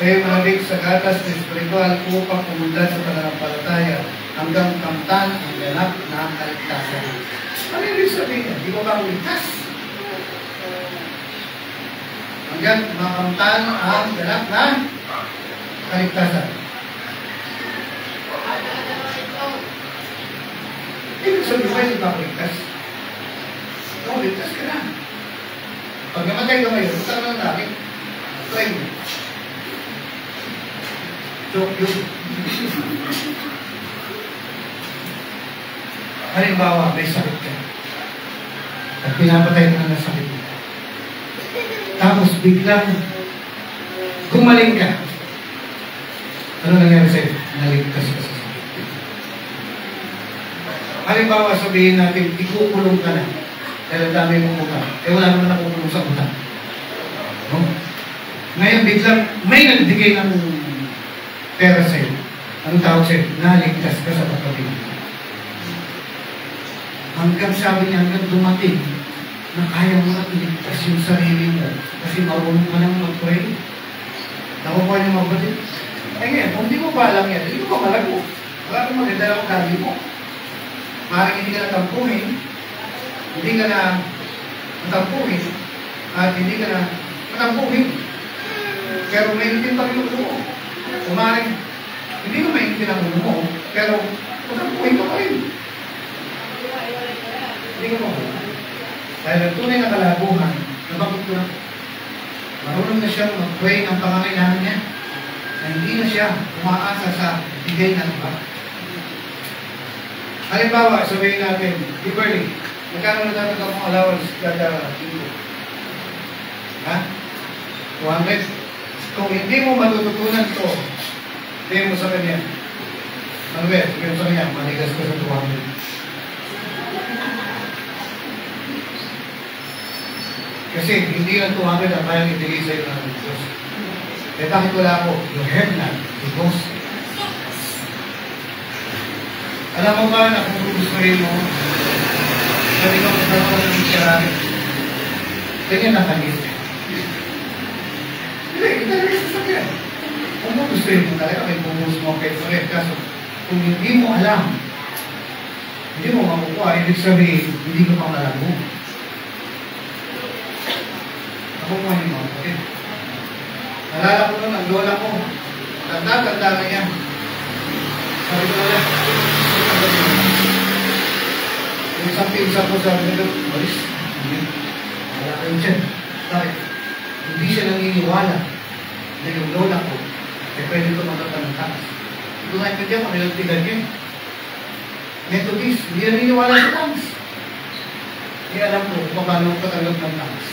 kayo manapit sa gatas na espiritual upang umunlad sa pananampalataya hanggang kamtan ang ganap na kaligtasan. Ano yung sabihin niya? Di ko ba uligtas? Hanggang makamtan ang ganap na kaligtasan. Ibig sabihin ba yung ligtas? Ikaw, ligtas ka na. Pag namatay ka ngayon, punta ka ng langit. Try mo. Joke yun. Halimbawa, may sakit ka. At pinapatay ka na sakit mo. Tapos biglang gumaling ka. Ano nangyari sa'yo? Naligtas ka sa sakit. Halimbawa, sabihin natin, ikukulong ka na. Dahil dami mong utang. Eh wala naman nakukulong sa utang. No? Ngayon, biglang may nagbigay ng pera sa'yo. Anong tawag sa'yo? Naligtas ka sa pagpapigil. Hanggang sabi niya, hanggang dumating na kaya mo na iligtas yung sarili mo kasi marunong ka nang mag-pray. Nakukuha niyo mabuti. Eh ngayon, kung di mo pa alam yan, hindi mo pa malago. Wala kang maganda lang ang dali mo. Maaaring hindi ka natampuhin, hindi ka na natampuhin, at hindi ka na natampuhin. Pero maintin pa rin yung ulo mo. Maaaring hindi ka maintin ang ulo mo, pero natampuhin ka pa rin. Hindi ka mo. Dahil ang tunay na kalabuhan, nabakit ko na, marunong na siyang mag-pray ng pangangailangan niya, na hindi na siya umaasa sa bigay ng iba. Halimbawa, sabihin natin, Kimberly, magkano na natin ang allowance kada linggo? Ha? 200? Kung hindi mo matututunan ito, sabihin mo sa kanya, Manuel, sige sa kanya, manigas ka sa 200. Kasi hindi lang 200 ang kayang ibigay sa'yo ng Diyos. Eh bakit wala ako? You have not, because alam mo ba na kung gugustuhin mo, sabi ko magkaroon ng Ferrari, ganyan na kanil. Hindi, ito na yung sasakyan. Kung gugustuhin mo talaga, may bumus mo kay Fred. Kaso, kung hindi mo alam, hindi mo makukuha, ibig sabihin, hindi ko pa malago. Ako mo yung mga kapatid. Nalala ko nun, ang lola ko, tanda-tanda na niya. Sabi ko na, yung isang pinsa ko sabi nila, Maris, wala kayo dyan. Bakit? Hindi siya naniniwala na yung lola ko ay pwede tumatanggap ng taas. Ito nga ito dyan, kanilang tigan niya. Methodist, hindi naniniwala sa taas. Kaya alam ko kung paano katanggap ng taas.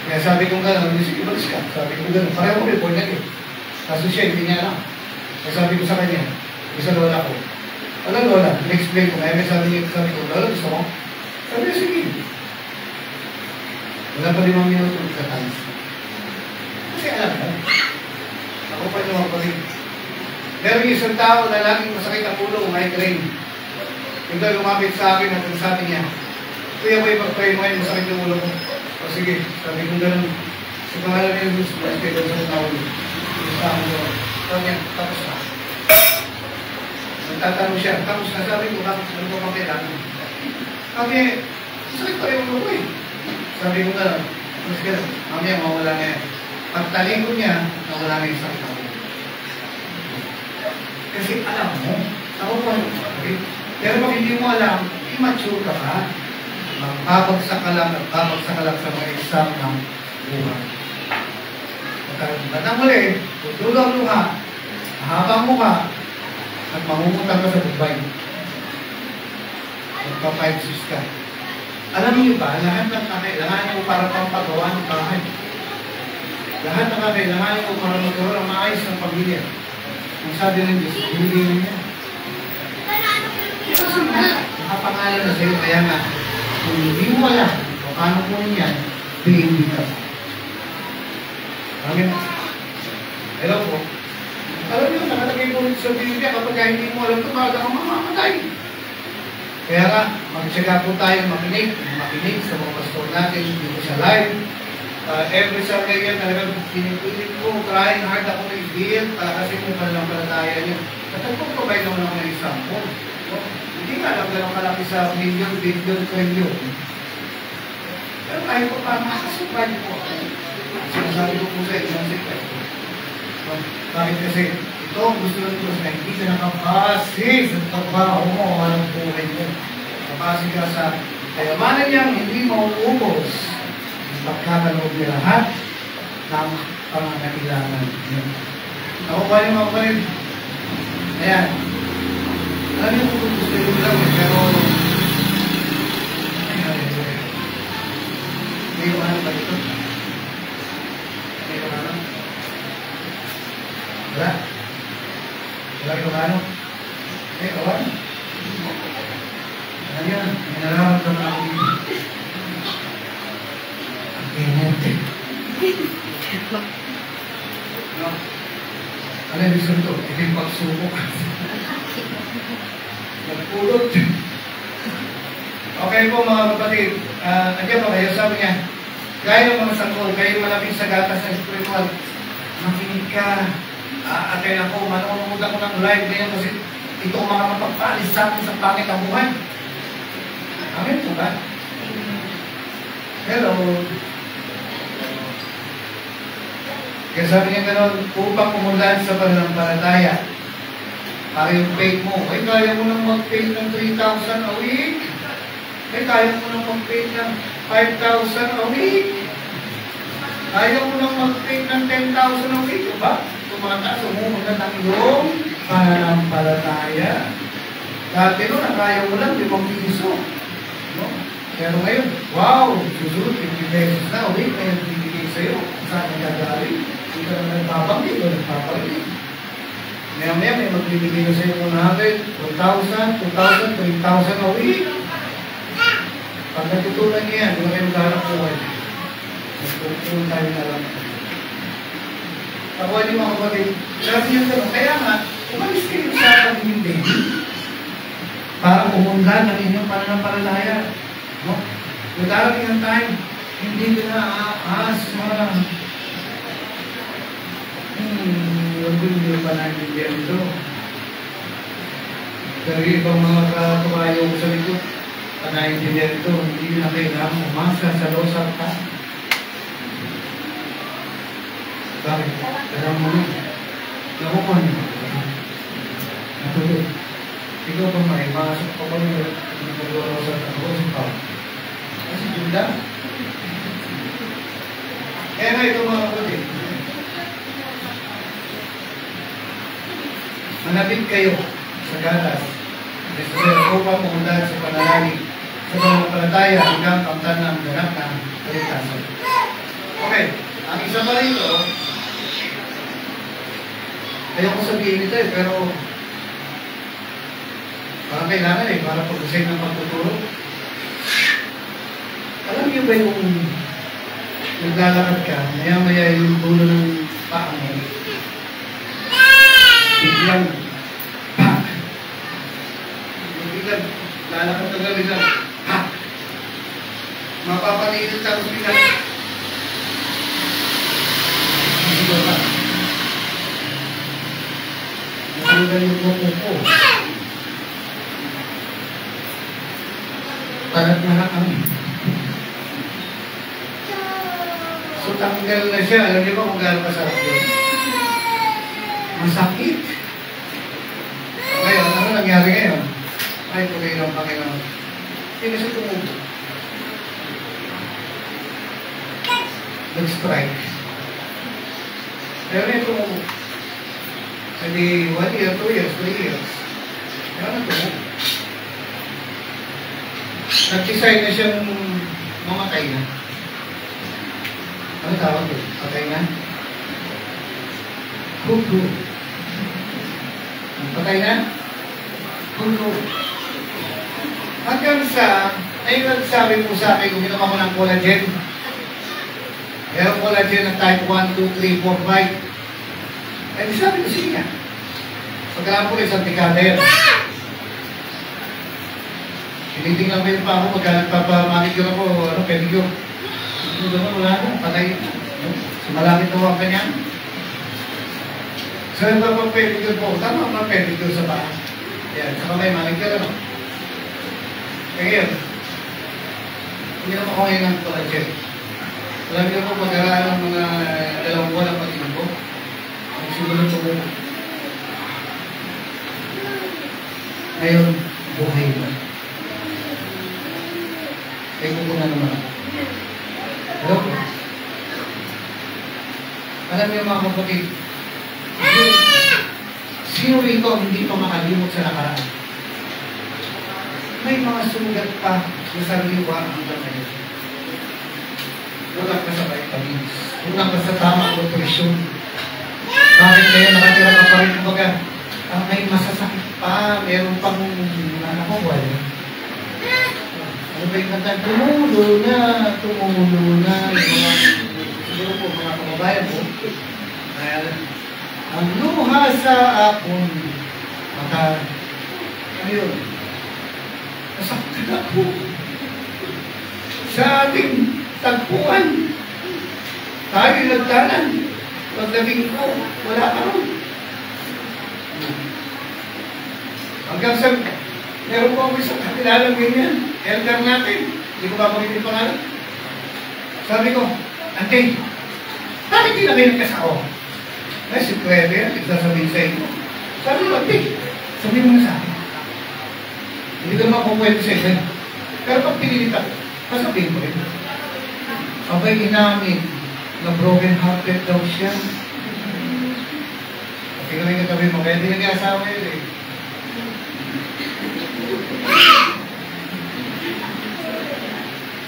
Kaya sabi ko gano'n, sige, balis ka. Sabi ko gano'n, pareho ko report na yun. Kaso siya, hindi niya alam. Kaya sabi ko sa kanya, sa lola ko, alam lola, in-explain ko. Kaya may sabi ko, lola, gusto mo? Sabi niya, sige. Wala pa 5 minuto sa taas. Kasi alam mo, ako pa naman pa rin. Meron yung isang tao na laging masakit ang ulo, migraine. Yung lumapit sa akin at sabi niya, Kuya, may pag-pray mo ngayon, masakit yung ulo ko. O sige, sabi ko gano'n, sa pangalan niya yung gusto, kaya doon sa tao niya. Sa akin doon. Sabi niya, tapos na. Nagtatanong siya, tapos na, sabi ko, bakit ano ba pang kailangan? Sabi, masakit pa yung ulo ko eh. Sabi ko gano'n, tapos gano'n, mamaya mawala na yan. Pagtaling ko niya, nawala na yung sakit ako. Kasi alam mo, ako pa yung sakit. Pero pag hindi mo alam, immature ka pa. Magpapagsak ka lang sa mga exam ng buhay. At ang muli, tutulong mo ka, habang mo ka, at mamumutang ka sa Dubai. Magpa-5-6 ka. Alam niyo ba, lahat ng kakailangan mo para pampagawa ng bahay. Lahat ng kakailangan mo para magkaroon ng maayos ng pamilya. Ang sabi ng Diyos, hindi niya. Kasi nakapangalan na sa'yo, kaya nga, kung hindi mo alam kung paano po niyan, hindi ka. Amin? Hello po. Alam niyo, nakalagay po sa Biblia kapag hindi mo alam ito, baga kang mamamatay. Kaya nga, magtsaga po tayo makinig sa mga pastor natin dito sa live. Every Sunday yan, talagang pinipilit ko, trying hard ako na i-build, kasi kung panampalataya niyo. At nagpapabay naman ako ng example. Hindi nga lang gano'ng kalaki sa million, billion, trillion. Pero kahit po pa, makakasupply po ako. Sinasabi ko po sa inyo, bakit kasi ito ang gusto ng Diyos na hindi ka nakapasi sa trabaho mo o anong buhay mo. Nakapasi ka sa kayamanan niyang hindi mauubos. Pagkakaloob niya lahat ng pangangailangan niya. Ako pa yung mga kapatid. Ayan. Alam niyo kung gusto nyo lang, pero may iwanan ba dito? May iwanan? Wala? Wala iwanan? May iwanan? Ano yan? May nararamdaman ako dito. Ang pinente. No? Ano yung gusto nito? Ito yung pagsubok. Nagpulot. Okay po mga kapatid, andyan pa kayo, sabi niya, gaya ng mga sangkol, kayo malapit sa gatas ng spiritual, makinig ka, atay ako, manonood ako ng live ngayon kasi ito ang mga mapagpalis sa akin sa pangit ang buhay. Amen po ba? Hello. Kaya sabi niya gano'n, upang pumunlan sa pananampalataya, para yung pay mo, ay kaya mo nang mag-pay ng 3,000 a week. Ay kaya mo nang mag-pay ng 5,000 a week. Kaya mo nang mag-pay ng 10,000 a week. Diba? Tumataas, umumunod ang iyong pananampalataya. Dati nun, kaya mo lang 5 piso. No? Pero ngayon, wow, susunod, 50 pesos na a week, kaya bibigay sa'yo. Saan ang gagaling? Hindi ka naman nagpapanggit o nagpapanggit. Maya-maya may magbibigay na sa'yo 100, 1,000, 2,000, 3,000 a week. Pag natutunan niya yan, kung kayo magharap buhay, magtutunan tayo na lang. Kakuha niyo mga kapatid, sabi niya gano'n, kaya nga, umalis kayo sa pag-ibig para umundan ang inyong pananampalataya. No? Kung darating ang time, hindi ko na aasma. Huwag ko hindi pa naintindihan ito. Pero ibang mga katukayo ko sa likod, panaintindihan ito, hindi na kailangan umasa sa losar ka. Bakit? Alam mo na. Nakukuha niyo. Natulog. Ikaw pa may masok pa ba niyo nag-losar ka? Losar ka. Kasi Juda. Kaya nga ito mga kapatid. Manapit kayo sa galas. Kasi upang pumuntahan sa panalangin sa pananampalataya hanggang kamtan ng ganap ng kaligtasan. Okay. Ang isa pa rito, ayaw ko sabihin ito pero parang kailangan para pag-usay ng pagtuturo. Alam niyo ba yung naglalakad ka, maya-maya yung dulo ng paa mo, biglang pak! Biglang lalakad ka gawin lang, pak! Mapapanilin ka kung biglang natanggal yung buko ko. Tagat na lang kami. So tanggal na siya. Alam niyo ba kung gano'ng kasarap yun? Masakit. Ngayon, ano nangyari ngayon? Ay, tuloy ng Panginoon. Hindi siya tumubo. Nag-strike. Pero ito, hindi 1 year, 2 years, 3 years. Kaya na ito. Nag-decide na siyang mamatay na. Ano tawag ito? Patay na? Hugo. Patay na? Hugo. Hanggang sa, ay nagsabi po sa akin, uminom ako ng collagen. Meron collagen ng type 1, 2, 3, 4, 5. Ay, sabi ko siya. Pagkalaan po isang dekada yan. Tinitingnan ko yun pa ako, magkakapapamanicure ako, pedicure. Ito naman, wala na, patay. Malapit na ang kanya. So, yung papapedicure po, tama ang pedicure sa paa. Yan, sa kamay, manicure, ano? Kaya yun, hindi naman ako ngayon ng collagen. Alam niyo po, mag-araan ng mga 2 buwan ang pag-inom ko. Ang simulan ko. Ngayon, buhay na. Ay, kukunan naman ako. Hello po. Alam niyo mga kapatid, sino rito hindi pa makalimot sa nakaraan? May mga sugat pa na sariwa hanggang ngayon. Kulang ka sa vitamins. Kulang ka sa tamang nutrition. Bakit kaya nakatira ka pa rin? Kumbaga, may masasakit pa. Meron pang nanakawal. Ano ba yung kanta? Tumulo na. Siguro po mga kababayan po. Ang luha sa apon. Maka, ano yun? Nasakit ako. Sa ating tagpuan. Tayo nagtanan. Pagdating ko, wala ka ron. Hanggang sa, meron po ako isang kakilalang ganyan. Elder natin. Hindi ko ba magitin pangalan? Sabi ko, Ante, bakit di na kayo nagkasao? Ay, si Pwede yan. Nagsasabihin sa inyo. Sabi ko, Ante, sabihin mo na sa akin. Hindi ko naman kung pwede sa inyo. Pero pag pinilit ako, sasabihin ko rin. Abay inamin na broken hearted daw siya. Kasi kami katabi mo, kaya hindi nag-asawa yun eh.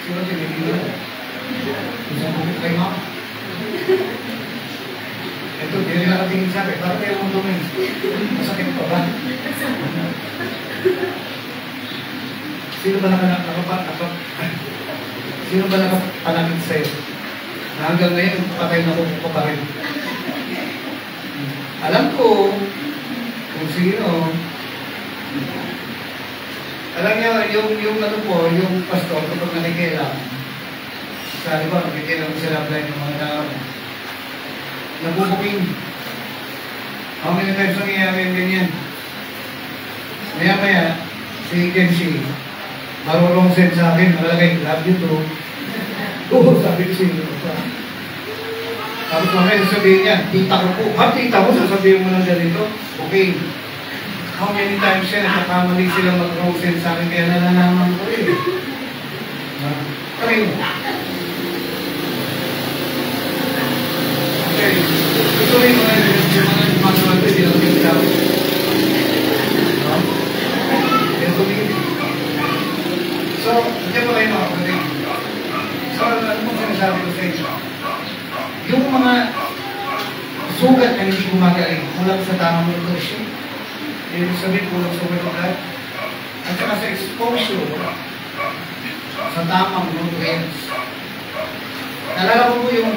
Sino tinigil mo? Isang kumit kay mama. Ito, hindi rin nakatingin sa akin. Parang kayo mong dumin. Masakit pa ba? Sino ba sino ba nakapanakit sa'yo? Na hanggang ngayon, patay na ko pa rin. Alam ko kung sino. Alam niyo, yung ano po, yung pastor, kapag nakikilang, sabi ba, nakikilang sila blind ng mga tao. Nabubuking. How many times nangyayari yung ganyan? Maya-maya, si Kenshi, marunong send sa akin, malagay, love you too. Oo, sabi ko sino pa. Tapos mamaya sasabihin niya, tita ko po. Tita mo, sasabihin mo lang ganito. Okay. How many times siya, nakakamali sila mag-wrong send sa akin, kaya nalalaman ko eh. Try mo. Okay. Ito rin mga gumagawa ko, hindi lang yung tao. Yan tumingin. So, hindi pa kayo makapagay. So, ano pong sinasabi ko sa inyo? Yung mga sugat na hindi gumagaling, kulang sa tamang nutrition, ibig sabihin kulang sa ulit at saka sa exposure sa tamang nutrients. Nalala ko po yung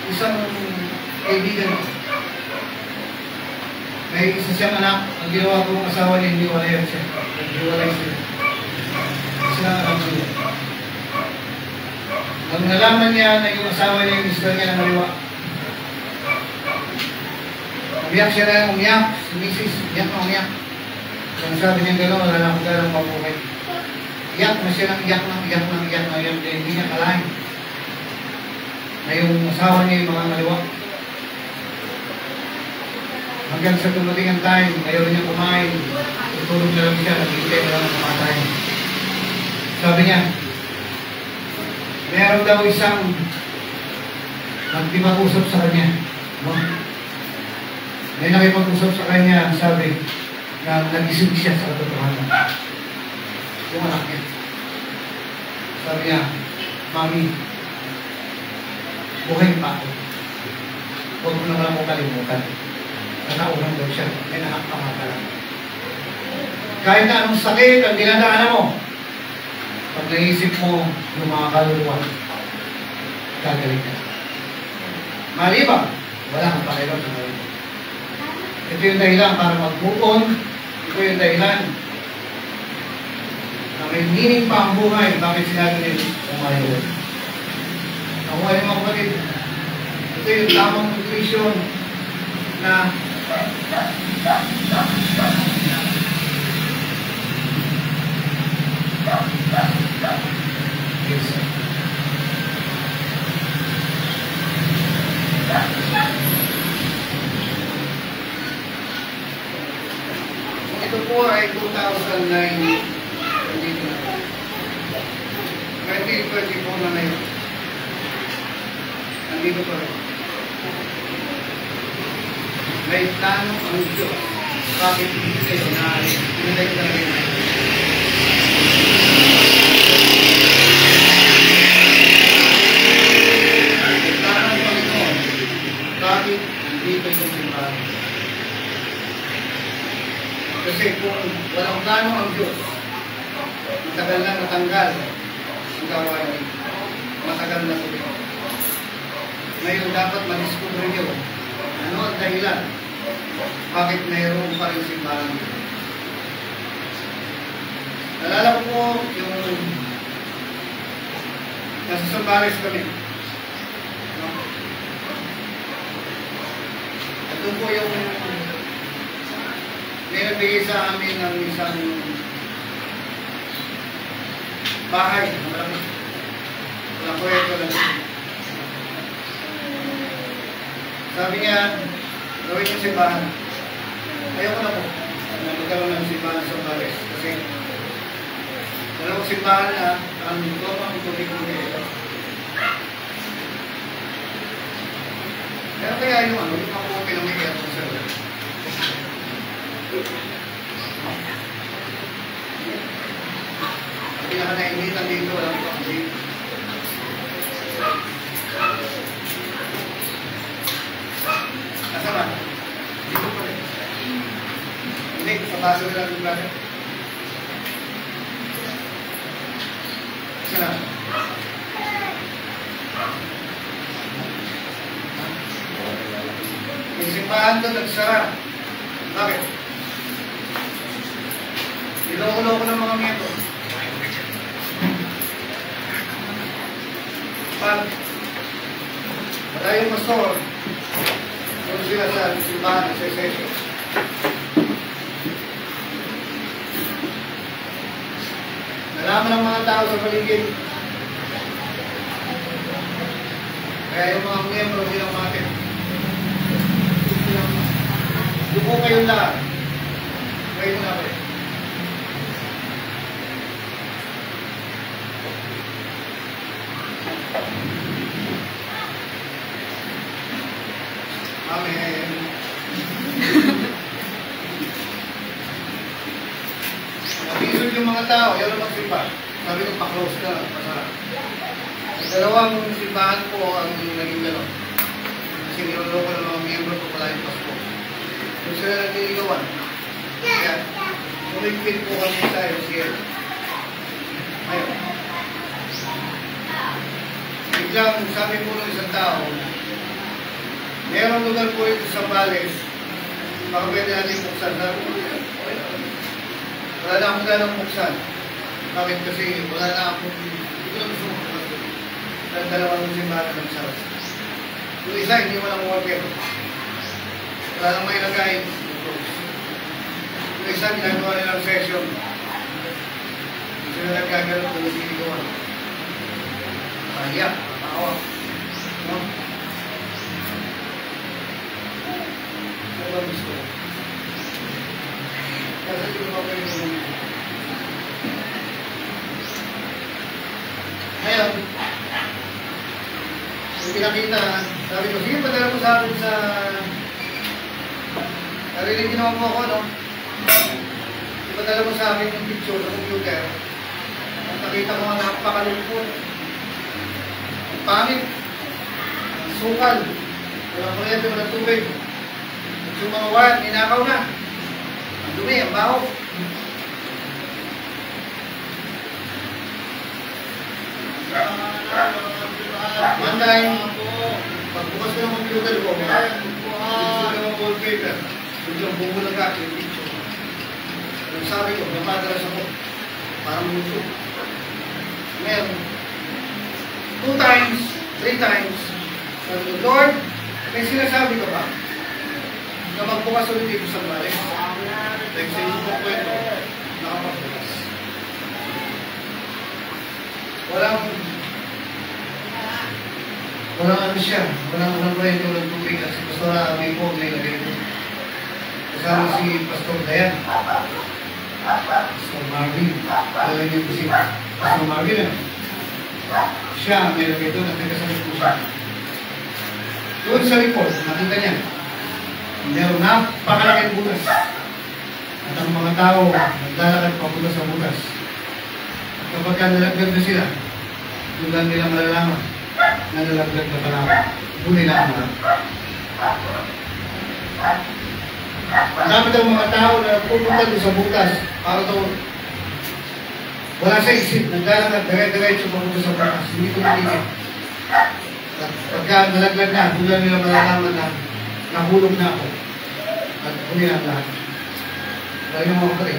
isang kaibigan. May isa siyang anak, ang ginawa ko ng asawa niya, hindi wala siya. Naghiwalay siya. Sila ang anak niya. Nang nalaman niya na yung asawa niya, yung isla niya na nariwa. Umiyak siya na umiyak, si Mrs. Umiyak na umiyak. Kung sabi niya gano'n, wala na akong gano'ng mabuhay. Iyak na siya ng iyak ng iyak ng iyak ng iyak. Hindi niya kalahin na yung asawa niya yung mga naliwa. Hanggang sa tumating ang time, ayaw niya kumain. Tutulog na lang siya, naghihintay na lang ang kumatay. Sabi niya, meron daw isang nagpipag-usap sa kanya. No? May nakipag-usap sa kanya, sabi, na nag-isip siya sa katotohanan. Yung anak niya. Sabi niya, Mami, buhay pa ako. Huwag mo naman ako kalimutan. Nataunan daw siya. May anak pa nga pala. Kahit na anong sakit ang dinadaanan mo, pag naisip mo yung mga kaluluwa, gagaling ka. Maliban, wala kang pakialam sa kaluluwa. Ito yung dahilan para mag-move on. Ito yung dahilan na may meaning pa ang buhay. Bakit sinabi nila umayon? Nakuha yung mga kapatid. Ito yung tamang nutrition na ito po ay 2009. 2024 na ngayon. Nandito pa rin. May plano ang Diyos. Bakit hindi kayo na pinilay ka rin? May plano ang Panginoon. Bakit hindi kayo simbahan? Kasi kung walang plano ang Diyos, matagal na natanggal ang gawain. Matagal na sulit. Ngayon dapat ma-discover nyo ano ang dahilan bakit mayroon pa rin simbahan. Nalala ko po yung nasa Sambales kami. Ito po yung may nabigay sa amin ng isang bahay. Wala po ito lang. Sabi niya, gawin yung simbahan. Ayoko na po. Nagkaroon ng simbahan sa Paris. Kasi dalawang simbahan na ang tropang tubig-tubig. Pero kaya yung ano, yung ako pinamigay ako sa loob. Ang pinaka-nainitan dito, walang pang-tubig. Nasa ba? Pabasa na lang yung klase. Isa na. Yung simbahan doon nagsara. Bakit? Niloko-loko ng mga miyembro. Pag wala yung pastor, kung sila sa simbahan, sa session. Nalaman ng mga tao sa paligid. Kaya yung mga miyembro bilang matin. Duko kayong lahat. Kayo na kayo. Amen. Nag-isod yung mga tao, yun ang magsimba. Sabi ko, pa-close ka, pasara. Dalawang simbahan po ang naging gano'n. Kasi niloloko ng mga miyembro ko pala yung pasko. Kung sila nagliligawan, kaya umigpit po kami sa LCL. Ngayon, biglang sabi po ng isang tao, mayroong lugar po ito sa Bales, baka pwede natin buksan. Sabi ko, wala na akong ganang buksan. Bakit? Kasi wala na akong, hindi ko na gusto mo ng dalawang simbahan ng sarap. Yung isa, hindi mo lang worker. Wala nang may lagay. Yung isa, ginagawa nilang session. Hindi sila nagkagalang kung siniligawan. Kaya, makawa. No? Ano ba gusto? Kasi hindi mo pa yung ngayon, yung pinakita, sabi ko, sige, padala mo sa akin sa narinig ginawa mo ako, no? Ipadala mo sa akin yung picture sa computer. At nakita ko nga napakalungkot. Ang pangit. Ang sukal. Walang kuryente, walang tubig. At yung mga wire, ninakaw na. Ang dumi, ang baho. One time, pagbukas ko ng computer ko, gusto ko ng wallpaper. Biglang bumulang ka, yung picture. Ang sabi ko, napadalas ako. Parang muso. Ngayon, 2 times, 3 times, sabi ko, Lord, may sinasabi ko ba? Na magbukas ulit dito sa Bales. Like sa inyo po kwento, nakapagbukas. Walang ano siya, walang kwento ng tubig at si Pastor Ami po may lagay po. Kasama si Pastor Dayan, Pastor Marvin, lagay niyo po si Pastor Marvin. Siya may lagay doon at nagkasalit po siya. Doon sa report, nakita niya, mayroon napakalaking butas. At ang mga tao naglalakad pa butas sa butas. Kapag nalaglag na sila, doon lang nila malalaman na nalaglag na pala. Doon nila ang lang. Dapat ang mga tao na pupunta doon sa butas para doon wala sa isip, naglalakad, dire-diretso papunta sa butas. Hindi ko natigil. At pagka nalaglag na, doon lang nila malalaman na nahulog na ako. At doon nila ang lahat. Dahil yung mga pare.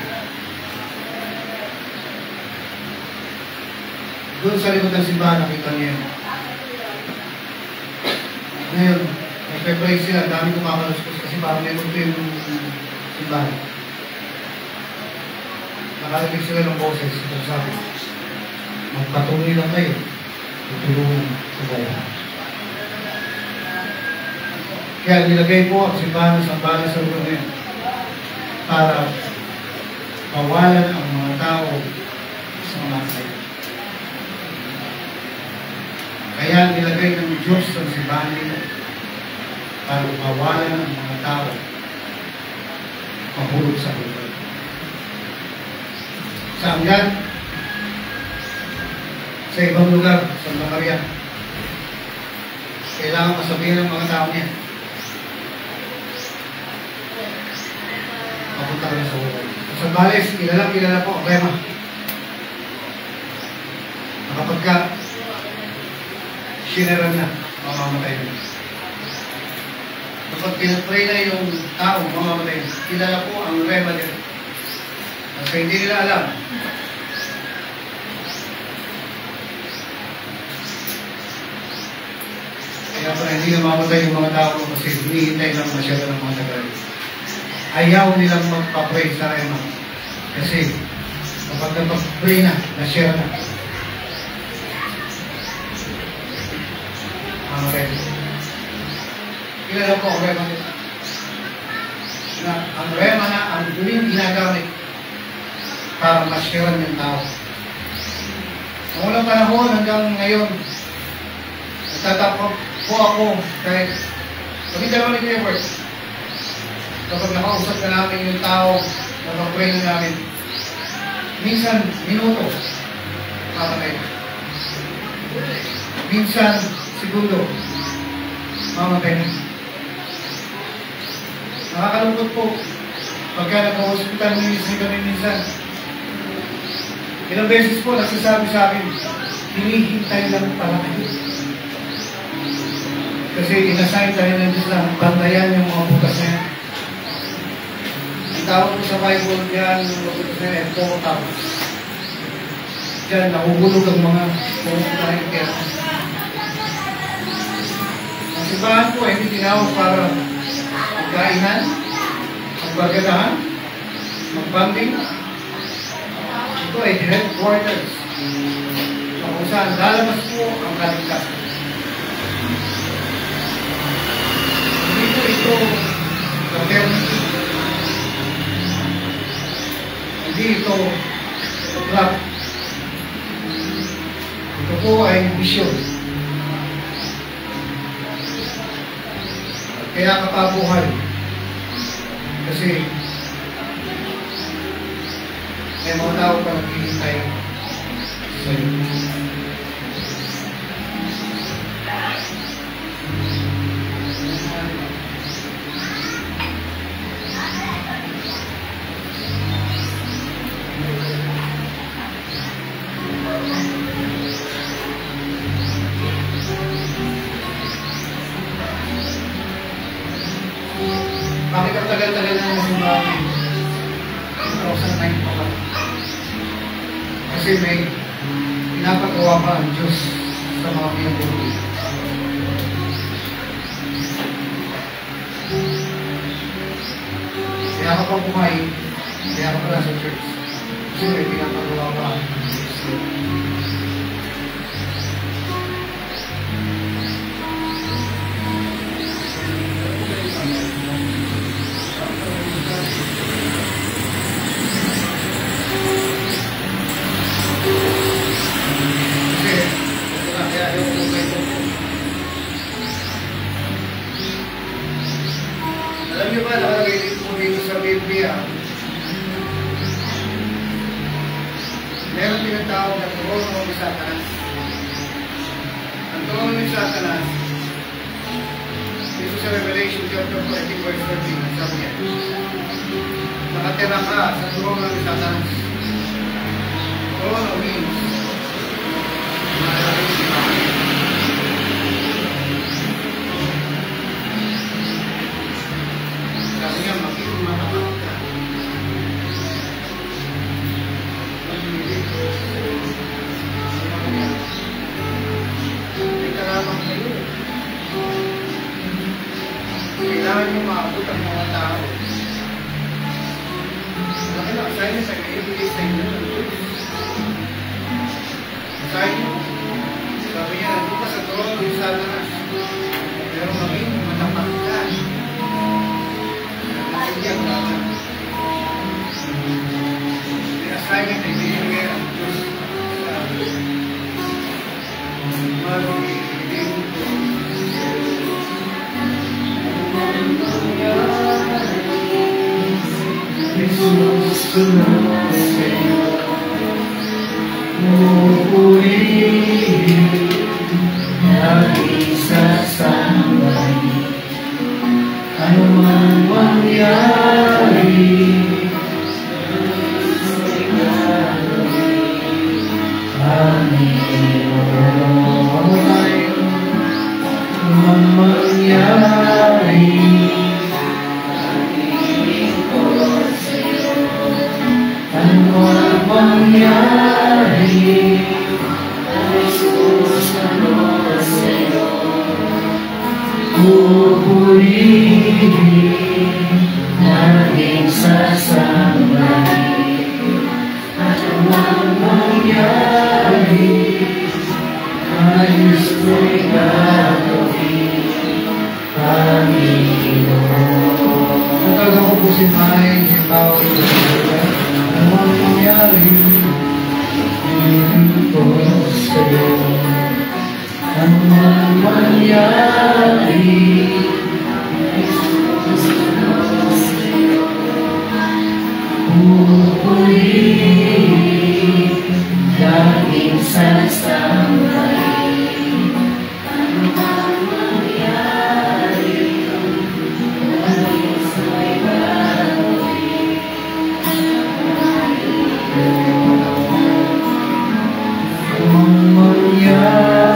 Doon sa likod ng simbahan, nakita niya yun. Ngayon, nagpe-pray sila, dami kumakaluskos kasi parang may multo yung simbahan. Nakarinig sila ng boses, ito sabi, magpatuloy lang kayo, tutulungan sa bayan. Kaya nilagay po ang simbahan sa bala sa lugar na yun para mawalan ang mga tao sa mga kayo. Kaya nilagay ng Diyos sa simbahan nila para mawalan ang mga tao mahulog sa lugar. Saan yan? Sa ibang lugar, sa Santa Maria. Kailangan masabihin ng mga tao niya. Papunta rin sa lugar. Sa Bales, kilala po ang rema. Kapag ka sineran na, mamamatay na. Kapag pinapray na yung tao, mamamatay na. Kilala po ang rema nila. Kasi hindi nila alam. Kaya pala hindi na mamamatay yung mga tao kasi hinihintay lang masyado ng mga tagal. Ayaw nilang magpa-pray sa rema. Kasi kapag napag-pray na, na-share na. Okay. Kilala po ang rema nila. Na ang rema na ang huling ginagamit para masyaran ng tao. Sa unang panahon hanggang ngayon, nagtatapos po ako kahit pag-idalawa ni Kuya Bert. Kapag nakausap na namin yung tao, napag-pray na namin, minsan minuto, mamatay. Minsan segundo, mamatay na. Nakakalungkot po pagka nag-hospital kami minsan. Ilang beses po nagsasabi sa akin, hinihintay lang pala kayo. Kasi inassign tayo ng Diyos na bantayan yung mga bukas na yan. Ang tawag ko sa Bible yan, yung mga bukas na yan, portal. Diyan, nahuhulog ang mga pumunta ng kera. Ang simbahan po ay hindi tinawag para magkainan, magbagadahan, magbanding. Ito ay headquarters. Kung saan lalabas po ang kaligtasan. Hindi po ito fraternity. Hindi ito club. Ito po ay mission. Kaya kapabuhay. Kasi may mga tao pa naghihintay sa iyo. Bakit ang tagal-tagal na naman yung mga 2009 pa ba? Kasi may pinapagawa pa ang Diyos sa mga pinagbuhay. Kaya ka pa buhay, kaya ka pala sa church. Kasi may pinapagawa pa ang Diyos. Alam niyo ba, nakalagay po dito sa Biblia, meron tinatawag na trono ni Satanas. Ang trono ni Satanas, dito sa Revelation chapter 14 verse 13, sabi niya, nakatira ka sa trono ni Satanas. Trono means, maraming simbahan. Sabi niya, makikimakamak ka. May karamang kayo. Kailangan niyo maabot ang mga tao. Laki na, assign niyo sa ibigay sa inyo ng Diyos. Assign niyo. Sabi niya, nandun ka sa trono ni Satanas. Pero maging matapak ka. Nagkakitiyak ka. May assignment ay binigay ang Diyos sa marong ibigay ko. Jesus sa'yo, mupurihin ang isa sa bayi. Ano man mangyari, mang mangyari, ano ang mangyari, pupurihin natin sasambahin. Ano ang mangyari, ayos ko'y gagawin, Panginoon. Kung talaga ko po si May, si Pao, ano ang mangyari, hindi ko sa'yo. Ano ang mangyari, pupurihin laging sasambahin. Ano ang mangyari, ayos ko'y gagawin, ano ang mangyari,